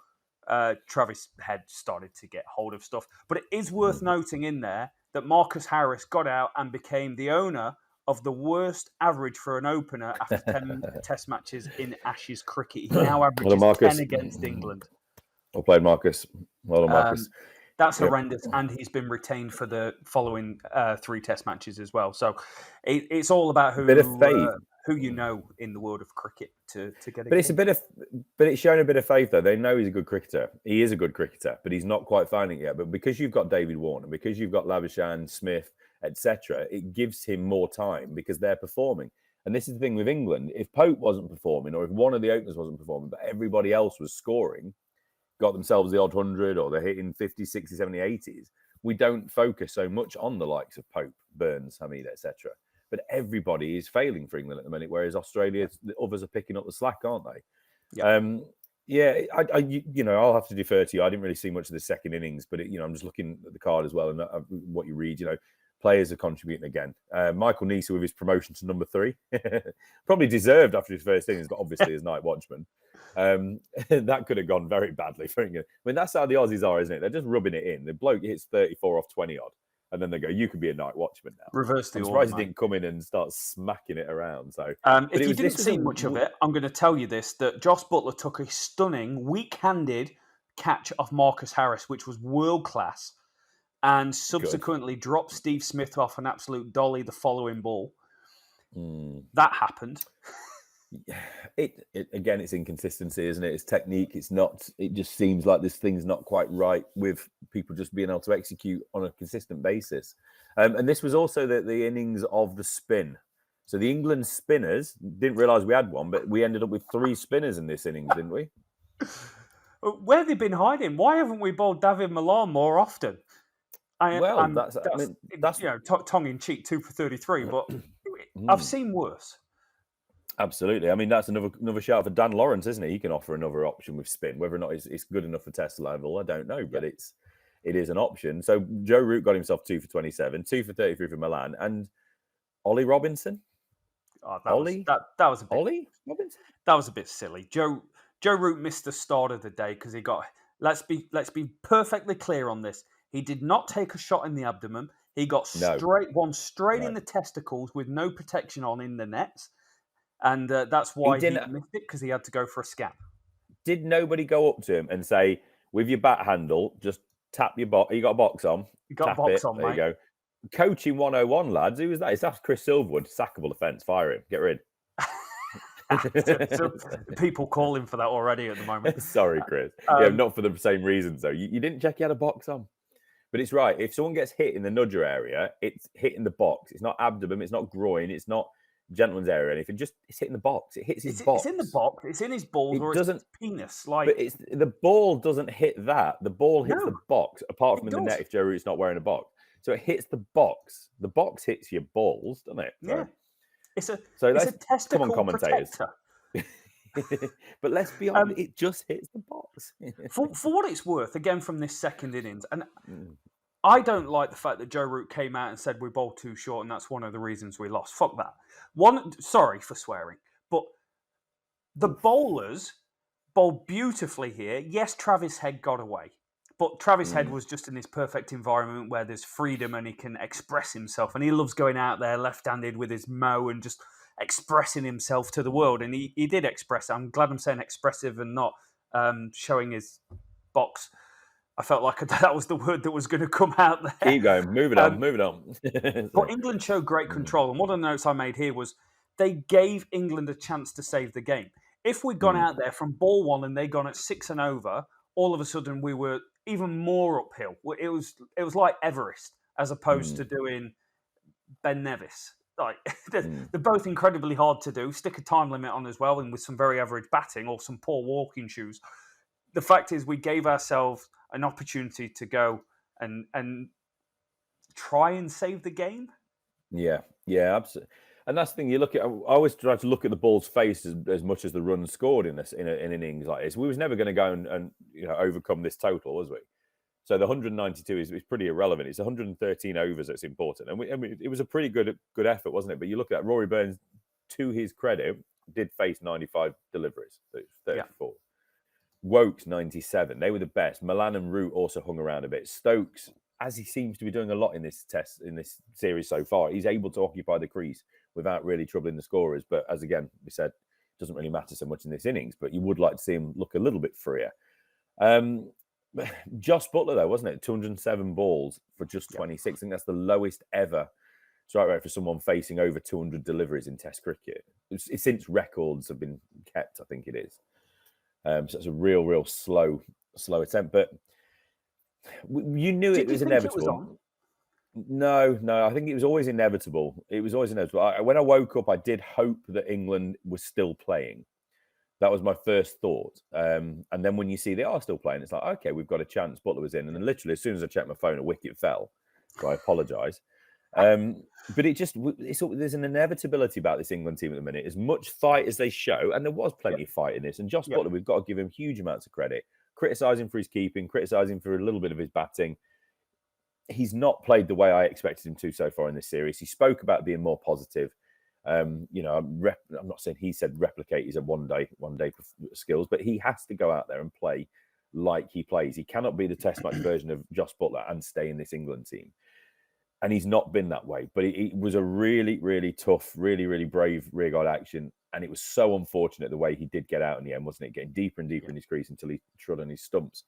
Travis Head started to get hold of stuff. But it is worth noting in there that Marcus Harris got out and became the owner of the worst average for an opener after 10 Test matches in Ashes cricket. He now averages 10 against England. Well played, Marcus. Well done, Marcus. That's horrendous, and he's been retained for the following 3 Test matches as well. So it's all about who you know in the world of cricket to get. But it's shown a bit of faith though. They know he's a good cricketer. He is a good cricketer, but he's not quite finding it yet. But because you've got David Warner, because you've got Labuschagne, Smith, etc., it gives him more time because they're performing. And this is the thing with England: if Pope wasn't performing, or if one of the openers wasn't performing, but everybody else was scoring, got themselves the odd 100 or they're hitting 50, 60, 70, 80s, we don't focus so much on the likes of Pope, Burns, Hamid, etc. But everybody is failing for England at the minute, whereas Australia, the others are picking up the slack, aren't they? I'll have to defer to you. I didn't really see much of the second innings, but I'm just looking at the card as well and what you read. players are contributing again. Michael Neese with his promotion to number 3, probably deserved after his first innings, but obviously as night watchman. That could have gone very badly for England. I mean, that's how the Aussies are, isn't it? They're just rubbing it in. The bloke hits 34 off 20 odd, and then they go, "You could be a night watchman now." Reverse the I'm order, surprised he didn't come in and start smacking it around. So, if you didn't see much of it, I'm going to tell you this: that Josh Butler took a stunning, weak-handed catch off Marcus Harris, which was world class, and subsequently dropped Steve Smith off an absolute dolly the following ball. That happened. It again, it's inconsistency, isn't it? It's technique. It's not. It just seems like this thing's not quite right with people just being able to execute on a consistent basis. And this was also the innings of the spin. So the England spinners didn't realise we had one, but we ended up with 3 spinners in this innings, didn't we? Where have they been hiding? Why haven't we bowled David Malan more often? That's tongue in cheek, 2 for 33, but I've seen worse. Absolutely. I mean, that's another shout for Dan Lawrence, isn't it? He can offer another option with spin. Whether or not it's good enough for Test level, I don't know, but it is an option. So Joe Root got himself 2 for 27, 2 for 33 for Milan, and Ollie Robinson. That was a bit. Ollie Robinson. That was a bit silly. Joe Root missed the start of the day because he got. Let's be perfectly clear on this. He did not take a shot in the abdomen. He got straight in the testicles with no protection on in the nets. And that's why he missed it, because he had to go for a scan. Did nobody go up to him and say, with your bat handle, just tap your box? You got a box on? You got a box on, there mate. You go. Coaching 101, lads. Who was that? That's Chris Silverwood. Sackable offence. Fire him. Get rid. so people call him for that already at the moment. Sorry, Chris. Not for the same reasons, though. You didn't check you had a box on. But it's right. If someone gets hit in the nudger area, it's hitting the box. It's not abdomen. It's not groin. It's not gentleman's area or anything. Just it's hitting the box. It hits his box. It's in the box. It's in his balls or it's his penis. But the ball doesn't hit that. The ball hits the box. Apart from in the net, if Joe Root's not wearing a box, so it hits the box. The box hits your balls, doesn't it? Yeah. It's a testicle protector. But let's be honest, it just hits the box. for what it's worth, again from this second innings, and I don't like the fact that Joe Root came out and said we bowled too short, and that's one of the reasons we lost. Fuck that. Sorry for swearing, but the bowlers bowled beautifully here. Yes, Travis Head got away, but Travis Head was just in this perfect environment where there's freedom and he can express himself, and he loves going out there left-handed with his mow and just expressing himself to the world, and he did express. I'm glad I'm saying expressive and not showing his box. I felt like that was the word that was going to come out there. Keep going. Move it on. But England showed great control. And one of the notes I made here was they gave England a chance to save the game. If we'd gone out there from ball 1 and they'd gone at 6 and over, all of a sudden we were even more uphill. It was like Everest as opposed to doing Ben Nevis. Like they're both incredibly hard to do. Stick a time limit on as well, and with some very average batting or some poor walking shoes. The fact is, we gave ourselves an opportunity to go and try and save the game. Yeah, absolutely. And that's the thing. You look at. I always try to look at the ball's face as much as the runs scored in an innings like this. We was never going to go and overcome this total, was we? So the 192 is pretty irrelevant. It's 113 overs that's important, and it was a pretty good effort, wasn't it? But you look at Rory Burns, to his credit, did face 95 deliveries, so 34. Yeah. Wokes 97. They were the best. Milan and Root also hung around a bit. Stokes, as he seems to be doing a lot in this series so far, he's able to occupy the crease without really troubling the scorers. But as again we said, it doesn't really matter so much in this innings. But you would like to see him look a little bit freer. Josh Butler, though, wasn't it? 207 balls for just 26. I think that's the lowest ever strike rate for someone facing over 200 deliveries in Test cricket. Since records have been kept, I think it is. So it's a real slow attempt. But you knew it was inevitable. No, I think it was always inevitable. When I woke up, I did hope that England was still playing. That was my first thought. And then when you see they are still playing, it's like, okay, we've got a chance. Butler was in. And then literally, as soon as I checked my phone, a wicket fell. So I apologise. But there's an inevitability about this England team at the minute. As much fight as they show, and there was plenty of fight in this. And Josh Butler, we've got to give him huge amounts of credit. Criticising for his keeping, criticising for a little bit of his batting. he's not played the way I expected him to so far in this series. He spoke about being more positive. I'm not saying he said replicate his one day skills, but he has to go out there and play like he plays. He cannot be the test match version of Josh Butler and stay in this England team. And he's not been that way. But it was a really, really tough, really, really brave rearguard action. And it was so unfortunate the way he did get out in the end, wasn't it? Getting deeper and deeper in his crease until he trod on his stumps.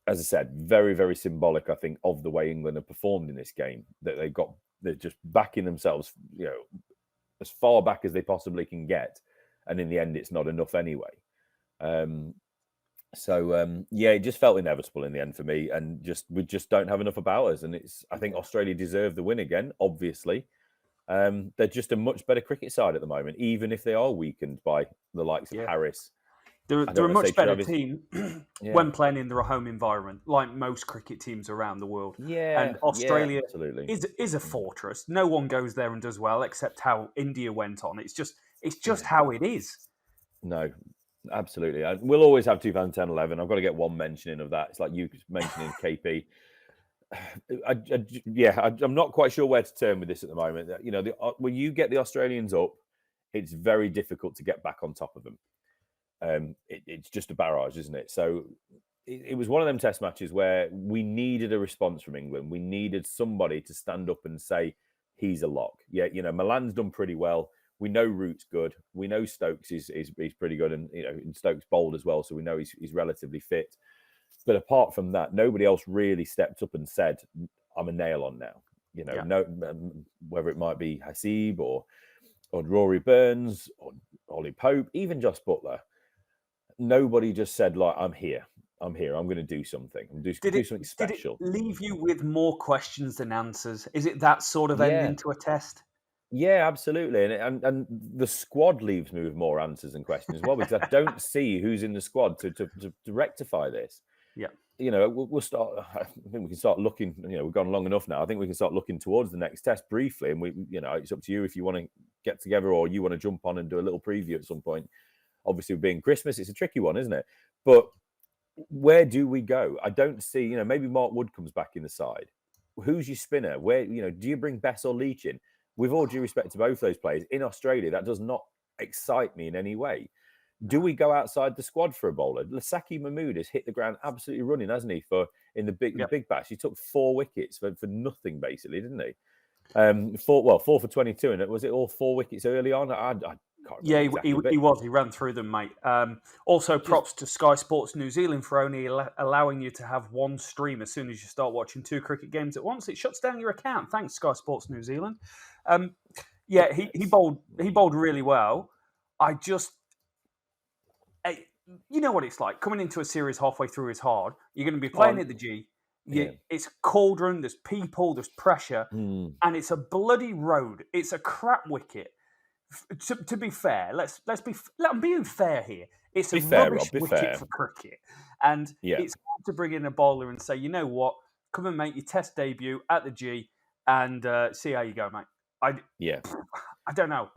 As I said, very, very symbolic, I think, of the way England have performed in this game. That they're just backing themselves, as far back as they possibly can get. And in the end, it's not enough anyway. It just felt inevitable in the end for me, and we just don't have enough about us. And I think Australia deserve the win again. Obviously, they're just a much better cricket side at the moment, even if they are weakened by the likes of Harris. They're a much better team when playing in their home environment, like most cricket teams around the world. And Australia is a fortress. No one goes there and does well, except how India went on. It's just how it is. No. Absolutely. We'll always have 2010-11. I've got to get one mentioning of that. It's like you mentioning KP. I'm not quite sure where to turn with this at the moment. When you get the Australians up, it's very difficult to get back on top of them. It's just a barrage, isn't it? So it was one of them test matches where we needed a response from England. We needed somebody to stand up and say, he's a lock. Yeah, Milan's done pretty well. We know Root's good. We know Stokes is pretty good, and Stokes bowled as well, so we know he's relatively fit. But apart from that, nobody else really stepped up and said, "I'm a nail on now." No, whether it might be Hasib or Rory Burns or Ollie Pope, even Josh Butler. Nobody just said, like, I'm here. I'm going to do something. I'm going to do something special. Did it leave you with more questions than answers? Is it that sort of ending to a test? Yeah, absolutely. And the squad leaves me with more answers and questions as well, because I don't see who's in the squad to rectify this. Yeah. We'll start. I think we can start looking. We've gone long enough now. I think we can start looking towards the next test briefly, and it's up to you if you want to get together or you want to jump on and do a little preview at some point. Obviously, being Christmas, it's a tricky one, isn't it? But where do we go? I don't see. Maybe Mark Wood comes back in the side. Who's your spinner? Where do you bring Bess or Leach in? With all due respect to both those players, in Australia, that does not excite me in any way. Do we go outside the squad for a bowler? Lasaki Mahmood has hit the ground absolutely running, hasn't he? In the big bash, he took 4 wickets for nothing, basically, didn't he? 4 for 22, and was it all 4 wickets early on? I can't remember he was. He ran through them, mate. Also, props to Sky Sports New Zealand for only allowing you to have one stream as soon as you start watching 2 cricket games at once. It shuts down your account. Thanks, Sky Sports New Zealand. He bowled really well. You know what it's like. Coming into a series halfway through is hard. You're going to be playing at the G. It's cauldron, there's people, there's pressure, and it's a bloody road. It's a crap wicket. To be fair, I'm being fair here. It's a rubbish wicket for cricket. And it's hard to bring in a bowler and say, you know what, come and make your test debut at the G and see how you go, mate. I don't know.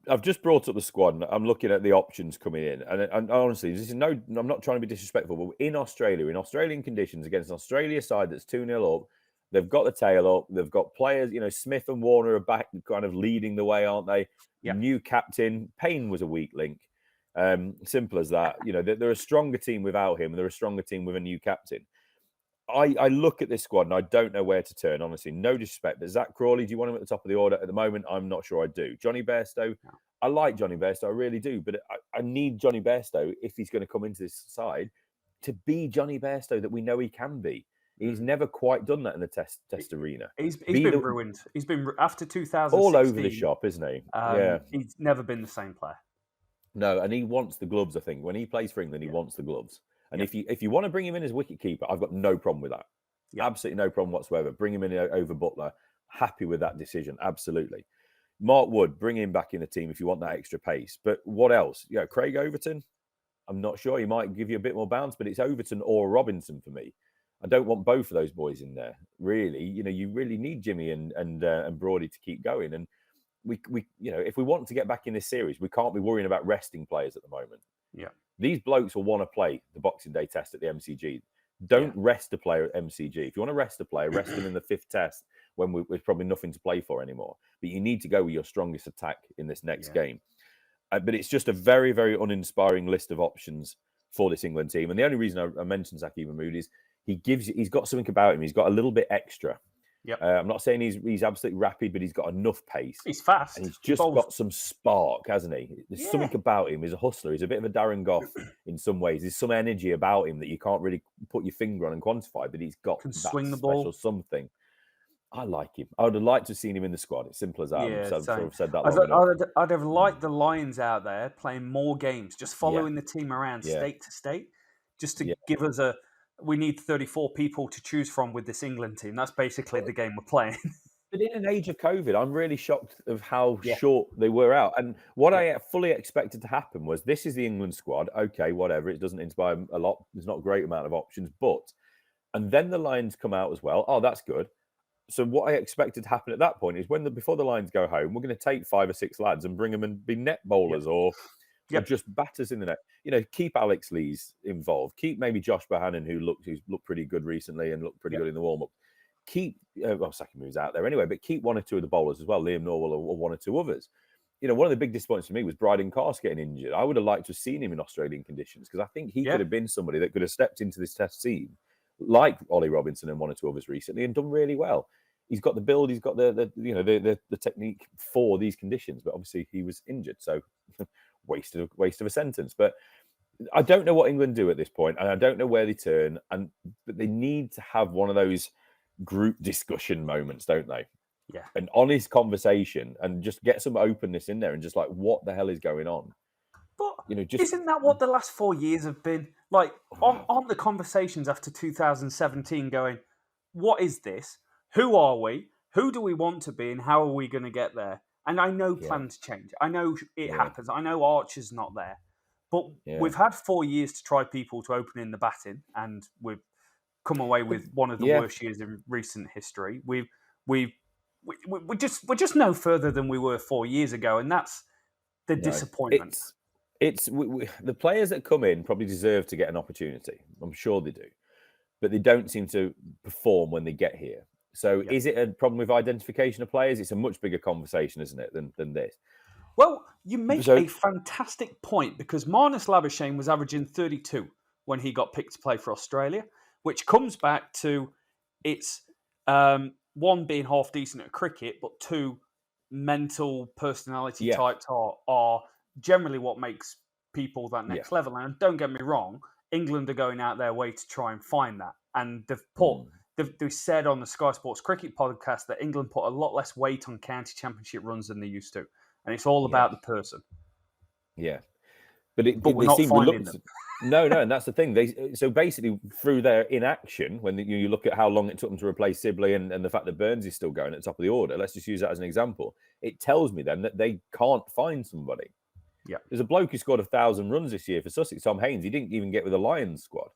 I've just brought up the squad and I'm looking at the options coming in. And honestly, I'm not trying to be disrespectful, but in Australian conditions, against an Australia side that's 2-0 up, they've got the tail up, they've got players, Smith and Warner are back kind of leading the way, aren't they? Yep. New captain, Payne was a weak link. Simple as that. They're a stronger team without him, and they're a stronger team with a new captain. I look at this squad and I don't know where to turn, honestly. No disrespect, but Zach Crawley, do you want him at the top of the order? At the moment, I'm not sure I do. Johnny Bairstow, I like Johnny Bairstow, I really do, but I need Johnny Bairstow, if he's going to come into this side, to be Johnny Bairstow that we know he can be. He's never quite done that in the test arena. He's been ruined. He's been, after 2016... all over the shop, isn't he? He's never been the same player. No, and he wants the gloves, I think. When he plays for England, he wants the gloves. And if you want to bring him in as wicketkeeper, I've got no problem with that. Absolutely no problem whatsoever. Bring him in over Butler. Happy with that decision. Absolutely. Mark Wood, bring him back in the team if you want that extra pace. But what else? Craig Overton, I'm not sure. He might give you a bit more bounce, but it's Overton or Robinson for me. I don't want both of those boys in there. Really, you really need Jimmy and Brody to keep going. And we if we want to get back in this series, we can't be worrying about resting players at the moment. Yeah. These blokes will want to play the Boxing Day test at the MCG. Don't rest a player at MCG. If you want to rest a player, rest them in the 5th test when there's probably nothing to play for anymore. But you need to go with your strongest attack in this next game. But it's just a very, very uninspiring list of options for this England team. And the only reason I mentioned Zaki Mahmood is he's got something about him. He's got a little bit extra. Yep. I'm not saying he's absolutely rapid, but he's got enough pace. He's fast. And he's just got some spark, hasn't he? There's something about him. He's a hustler. He's a bit of a Darren Goff in some ways. There's some energy about him that you can't really put your finger on and quantify, but he's got that swing the special ball. Something. I like him. I would have liked to have seen him in the squad. It's simple as that. I've sort of said that I'd have liked the Lions out there playing more games, just following the team around state to state, just to give us we need 34 people to choose from with this England team. That's basically the game we're playing. But in an age of COVID, I'm really shocked of how short they were out. And what I fully expected to happen was, this is the England squad. Okay, whatever. It doesn't inspire a lot. There's not a great amount of options. And then the Lions come out as well. Oh, that's good. So what I expected to happen at that point is before the Lions go home, we're going to take 5 or 6 lads and bring them and be net bowlers or just batters in the net. Keep Alex Lees involved. Keep maybe Josh Bohannon, who's looked pretty good recently and looked pretty good in the warm-up. Keep, Saki moves out there anyway, but keep 1 or 2 of the bowlers as well, Liam Norwell or 1 or 2 others. One of the big disappointments for me was Bryden Carse getting injured. I would have liked to have seen him in Australian conditions, because I think he could have been somebody that could have stepped into this test team like Ollie Robinson and 1 or 2 others recently and done really well. He's got the build, he's got the technique for these conditions, but obviously he was injured, so waste of a sentence. But I don't know what England do at this point, and I don't know where they turn. But they need to have one of those group discussion moments, don't they? Yeah, an honest conversation, and just get some openness in there, and just like, what the hell is going on? But isn't that what the last 4 years have been like? Aren't the conversations after 2017 going, what is this? Who are we? Who do we want to be? And how are we going to get there? And I know plans change. I know it happens. I know Archer's not there. But we've had 4 years to try people to open in the batting, and we've come away with one of the worst years in recent history. We're just no further than we were 4 years ago, and that's the disappointment. The players that come in probably deserve to get an opportunity. I'm sure they do, but they don't seem to perform when they get here. So is it a problem with identification of players? It's a much bigger conversation, isn't it, than this? Well, you make a fantastic point, because Marnus Labuschagne was averaging 32 when he got picked to play for Australia, which comes back to it's 1, being half decent at cricket, but 2, mental personality types are generally what makes people that next level. And don't get me wrong, England are going out their way to try and find that. And they've said on the Sky Sports Cricket podcast that England put a lot less weight on county championship runs than they used to. And it's all about the person. Yeah. But we're not finding them. No, and that's the thing. So basically, through their inaction, when you look at how long it took them to replace Sibley and the fact that Burns is still going at the top of the order, let's just use that as an example. It tells me then that they can't find somebody. Yeah. There's a bloke who scored 1,000 runs this year for Sussex, Tom Haynes. He didn't even get with the Lions squad.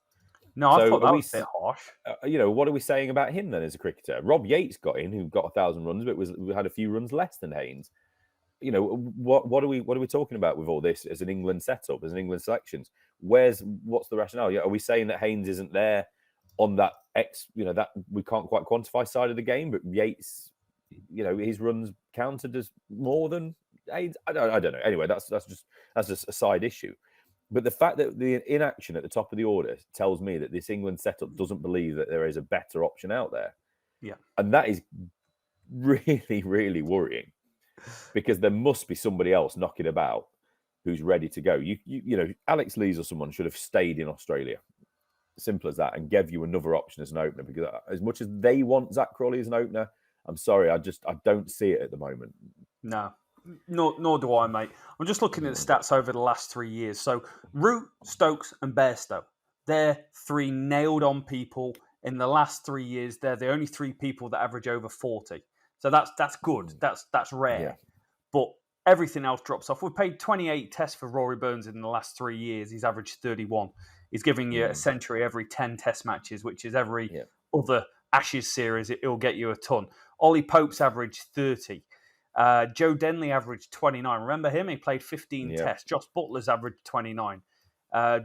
No, I thought that was a bit harsh. What are we saying about him then as a cricketer? Rob Yates got in, who got 1,000 runs, but had a few runs less than Haynes. What are we talking about with all this as an England setup, as an England selections? What's the rationale? Are we saying that Haynes isn't there on that that we can't quite quantify side of the game, but Yates, his runs counted as more than Haynes? I don't know. Anyway, that's just a side issue. But the fact that the inaction at the top of the order tells me that this England setup doesn't believe that there is a better option out there. Yeah. And that is really, really worrying, because there must be somebody else knocking about who's ready to go. Alex Lees or someone should have stayed in Australia. Simple as that, and gave you another option as an opener, because as much as they want Zach Crawley as an opener, I'm sorry, I don't see it at the moment. No. Nor do I, mate. I'm just looking at the stats over the last 3 years. So Root, Stokes and Bairstow, they're 3 nailed-on people in the last 3 years. They're the only 3 people that average over 40. So that's good. That's rare. Yeah. But everything else drops off. We've paid 28 tests for Rory Burns in the last 3 years. He's averaged 31. He's giving you a century every 10 test matches, which is every other Ashes series. It'll get you a ton. Ollie Pope's averaged 30. Joe Denley averaged 29. Remember him? He played 15 tests. Josh Butler's averaged 29.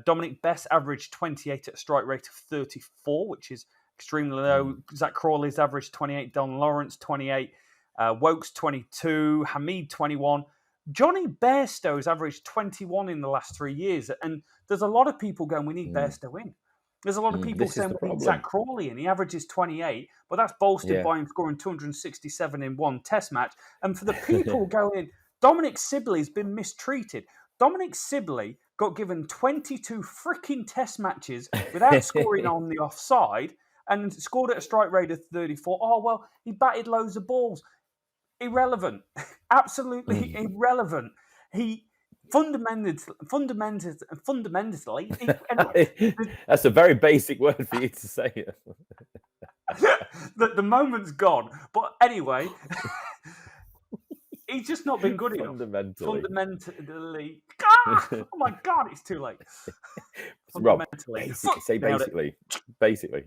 Dominic Bess averaged 28 at a strike rate of 34, which is extremely low. Zach Crawley's averaged 28. Don Lawrence, 28. Wokes, 22. Hamid, 21. Johnny Bairstow's averaged 21 in the last 3 years. And there's a lot of people going, we need Bairstow in. There's a lot of people saying we need Zach Crawley in. He averages 28, but that's bolstered by him scoring 267 in one test match. And for the people going, Dominic Sibley's been mistreated. Dominic Sibley got given 22 freaking test matches without scoring on the offside and scored at a strike rate of 34. Oh, well, he batted loads of balls. Irrelevant. Absolutely irrelevant. He fundamentally. That's a very basic word for you to say. The moment's gone. But anyway, he's just not been good enough. Fundamentally. Oh my God, it's too late. Fundamentally. Basically.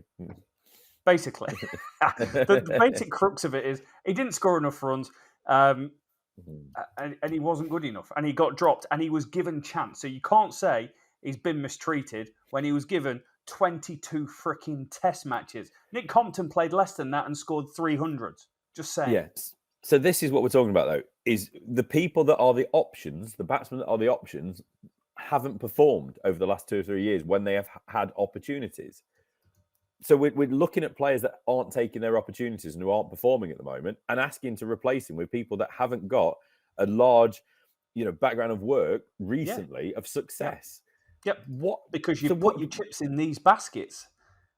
The basic crux of it is he didn't score enough runs, and he wasn't good enough, and he got dropped, and he was given chance. So you can't say he's been mistreated when he was given 22 freaking test matches. Nick Compton played less than that and scored 300. Just saying. Yes. So this is what we're talking about, though, is the people that are the options, the batsmen that are the options, haven't performed over the last 2 or 3 years when they have had opportunities. So we're looking at players that aren't taking their opportunities and who aren't performing at the moment and asking to replace him with people that haven't got a large, background of work recently of success. Yep. Because you put your chips in these baskets.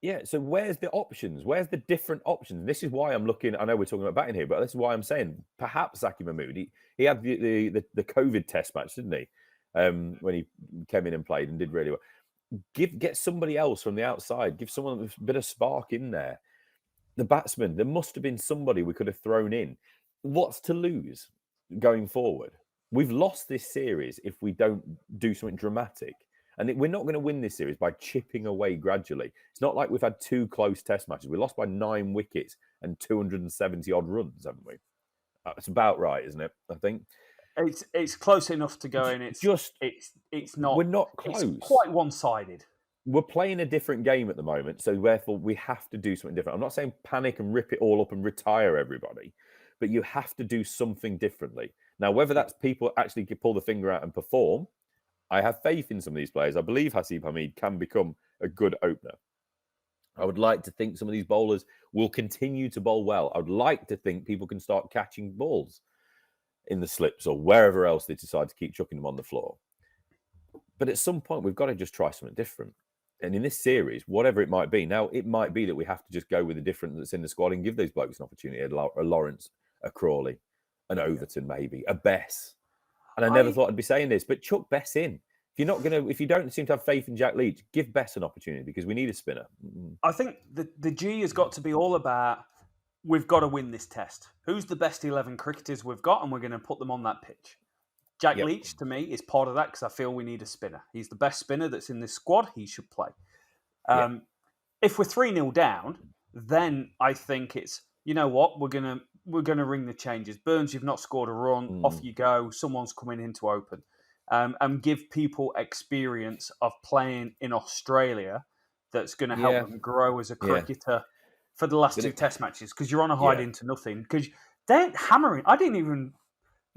Yeah. So where's the options? Where's the different options? This is why I'm looking. I know we're talking about batting here, but this is why I'm saying perhaps Zaki Mahmood. He had the COVID test match, didn't he? When he came in and played and did really well. Get somebody else from the outside. Give someone a bit of spark in there. The batsman, there must have been somebody we could have thrown in. What's to lose going forward? We've lost this series if we don't do something dramatic. And we're not going to win this series by chipping away gradually. It's not like we've had 2 close test matches. We lost by 9 wickets and 270 odd runs, haven't we? That's about right, isn't it? I think. It's close enough to go in. It's not. We're not close. It's quite one-sided. We're playing a different game at the moment, so therefore we have to do something different. I'm not saying panic and rip it all up and retire everybody, but you have to do something differently. Now, whether that's people actually pull the finger out and perform, I have faith in some of these players. I believe Hasib Hamid can become a good opener. I would like to think some of these bowlers will continue to bowl well. I would like to think people can start catching balls in the slips or wherever else they decide to keep chucking them on the floor. But at some point, we've got to just try something different. And in this series, whatever it might be, now it might be that we have to just go with the different that's in the squad and give those blokes an opportunity, a Lawrence, a Crawley, an Overton maybe, a Bess. And I never thought I'd be saying this, but chuck Bess in. If you don't seem to have faith in Jack Leach, give Bess an opportunity because we need a spinner. I think the G has got to be all about we've got to win this test. Who's the best 11 cricketers we've got, and we're going to put them on that pitch. Jack Leach, to me, is part of that because I feel we need a spinner. He's the best spinner that's in this squad. He should play. If we're 3-0 down, then I think it's, you know what, we're gonna ring the changes. Burns, you've not scored a run. Off you go. Someone's coming in to open. And give people experience of playing in Australia that's going to help them grow as a cricketer for the last 2 test matches because you're on a hide into nothing. Because they're hammering.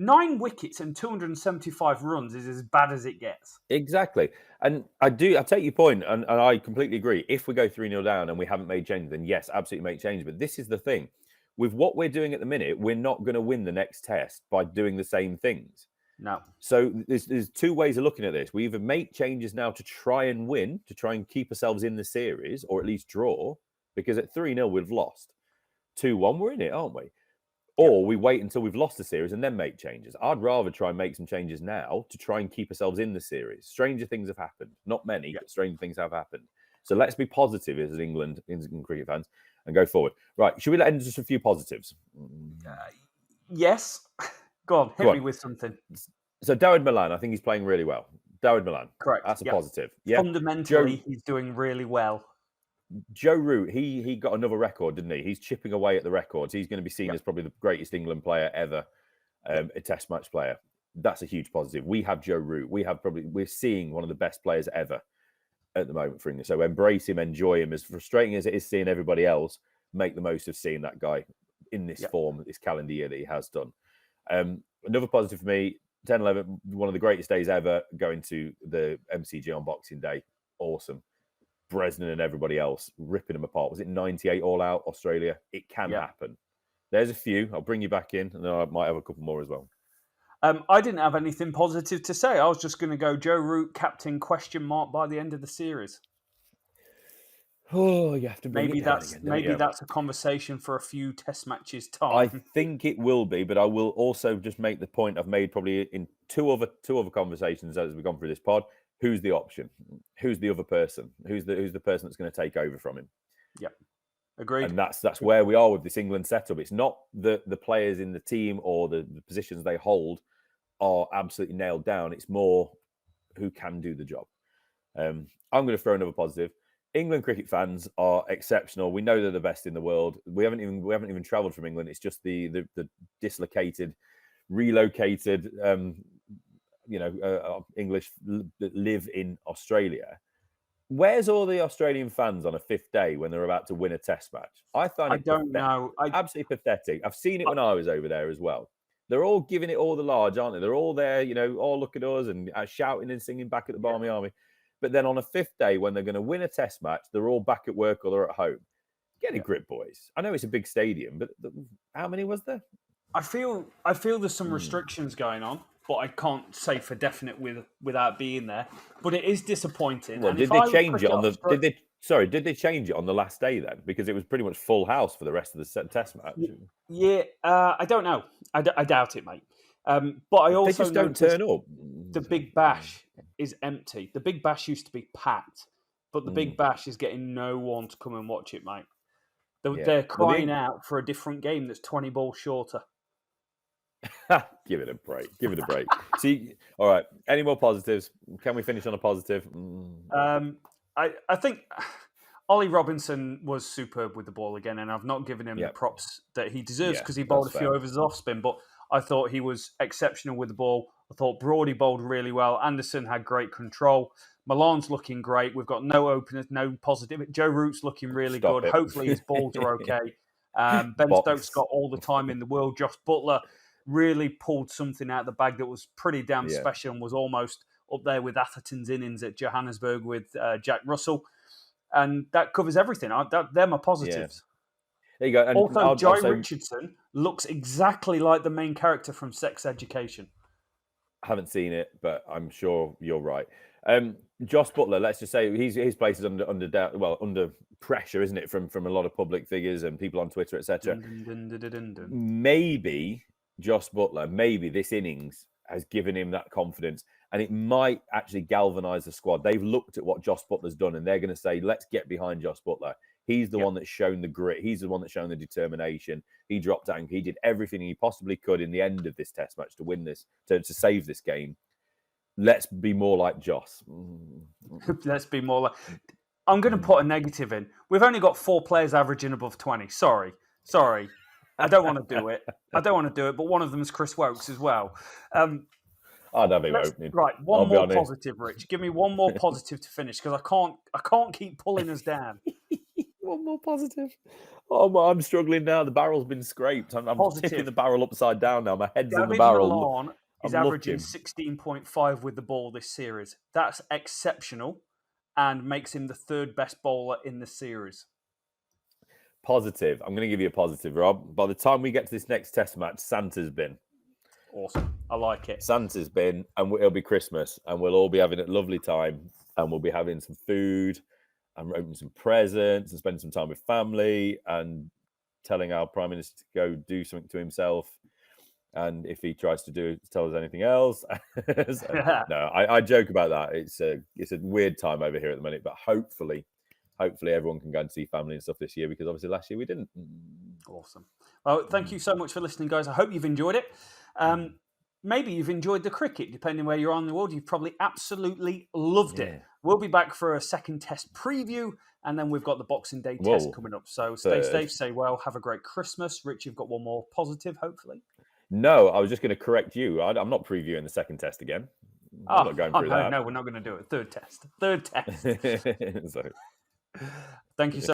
9 wickets and 275 runs is as bad as it gets. Exactly. And I take your point, and I completely agree. If we go 3-0 down and we haven't made changes, then yes, absolutely make change. But this is the thing. With what we're doing at the minute, we're not going to win the next test by doing the same things. No. So there's 2 ways of looking at this. We either make changes now to try and win, to try and keep ourselves in the series, or at least draw, because at 3-0 we've lost. 2-1, we're in it, aren't we? Or we wait until we've lost the series and then make changes. I'd rather try and make some changes now to try and keep ourselves in the series. Stranger things have happened. Not many, but stranger things have happened. So let's be positive as England cricket fans and go forward. Right, should we end just a few positives? Yes. Go on, hit me with something. So Dawid Malan, I think he's playing really well. Dawid Malan. Correct. That's a positive. Yeah. Fundamentally, he's doing really well. Joe Root, he got another record, didn't he? He's chipping away at the records. He's going to be seen as probably the greatest England player ever, a test match player. That's a huge positive. We have Joe Root. We're seeing one of the best players ever at the moment for England. So embrace him, enjoy him. As frustrating as it is seeing everybody else, make the most of seeing that guy in this form, this calendar year that he has done. Another positive for me, 10-11, one of the greatest days ever, going to the MCG on Boxing Day. Awesome. Bresnan and everybody else ripping them apart. Was it 98 all out, Australia? It can happen. There's a few. I'll bring you back in, and then I might have a couple more as well. I didn't have anything positive to say. I was just going to go Joe Root, captain, ? By the end of the series. Oh, you have to bring maybe it down that's again, maybe that's a conversation for a few test matches time. I think it will be, but I will also just make the point I've made probably in two other conversations as we've gone through this pod. Who's the option? Who's the other person? Who's the person that's going to take over from him? Yep. Agreed. And that's where we are with this England setup. It's not the players in the team or the positions they hold are absolutely nailed down. It's more who can do the job. I'm going to throw another positive. England cricket fans are exceptional. We know they're the best in the world. We haven't even travelled from England. It's just the dislocated, relocated, English that live in Australia. Where's all the Australian fans on a fifth day when they're about to win a test match? I don't know. Absolutely pathetic. I've seen it when I was over there as well. They're all giving it all the large, aren't they? They're all there, all look at us and shouting and singing back at the Barmy Army. But then on a fifth day, when they're going to win a test match, they're all back at work or they're at home. Get a grip, boys. I know it's a big stadium, but how many was there? I feel there's some restrictions going on, but I can't say for definite without being there. But it is disappointing. Well, did they change it on the? Did they change it on the last day then? Because it was pretty much full house for the rest of the test match. Yeah, I don't know. I doubt it, mate. But I also they just don't turn up. The Big Bash is empty. The Big Bash used to be packed, but the Big Bash is getting no one to come and watch it, mate. They're crying out for a different game that's 20 balls shorter. Give it a break. See, all right. Any more positives? Can we finish on a positive? I think Ollie Robinson was superb with the ball again, and I've not given him the props that he deserves because he bowled a few overs off spin, but I thought he was exceptional with the ball. I thought Brody bowled really well. Anderson had great control. Milan's looking great. We've got no openers, no positive. Joe Root's looking really good. Hopefully his balls are okay. Ben Stokes got all the time in the world. Josh Butler really pulled something out of the bag that was pretty damn special and was almost up there with Atherton's innings at Johannesburg with Jack Russell. And that covers everything. They're my positives. There you go. And also, Jai Richardson looks exactly like the main character from Sex Education. I haven't seen it, but I'm sure you're right. Josh Butler, let's just say his place is under pressure, isn't it, from a lot of public figures and people on Twitter, etc. Maybe Josh Butler, this innings has given him that confidence, and it might actually galvanise the squad. They've looked at what Josh Butler's done, and they're going to say, let's get behind Josh Butler. He's the one that's shown the grit. He's the one that's shown the determination. He dropped anchor. He did everything he possibly could in the end of this test match to win this, to save this game. Let's be more like Josh. Let's be more like... I'm going to put a negative in. We've only got 4 players averaging above 20. Sorry. I don't want to do it. But one of them is Chris Wokes as well. I'd have him opening. Right, one more positive, Rich. Give me one more positive to finish because I can't keep pulling us down. One more positive. Oh, I'm struggling now. The barrel's been scraped. I'm tipping the barrel upside down now. My head's in the barrel. Milan is averaging 16.5 with the ball this series. That's exceptional and makes him the 3rd best bowler in the series. Positive. I'm going to give you a positive, Rob. By the time we get to this next test match, Santa's been. Awesome. I like it. Santa's been, and it'll be Christmas, and we'll all be having a lovely time, and we'll be having some food, and opening some presents, and spending some time with family, and telling our Prime Minister to go do something to himself. And if he tries to tell us anything else, no, I joke about that. It's a weird time over here at the minute, but hopefully everyone can go and see family and stuff this year, because obviously last year we didn't. Awesome. Well, thank you so much for listening, guys. I hope you've enjoyed it. Maybe you've enjoyed the cricket, depending where you are in the world. You've probably absolutely loved it. We'll be back for a second test preview, and then we've got the Boxing Day test coming up. So stay safe, stay well, have a great Christmas. Rich, you've got one more positive, hopefully. No, I was just going to correct you. I'm not previewing the second test again. I'm not going through that. No, we're not going to do it. Third test. So, Thank you so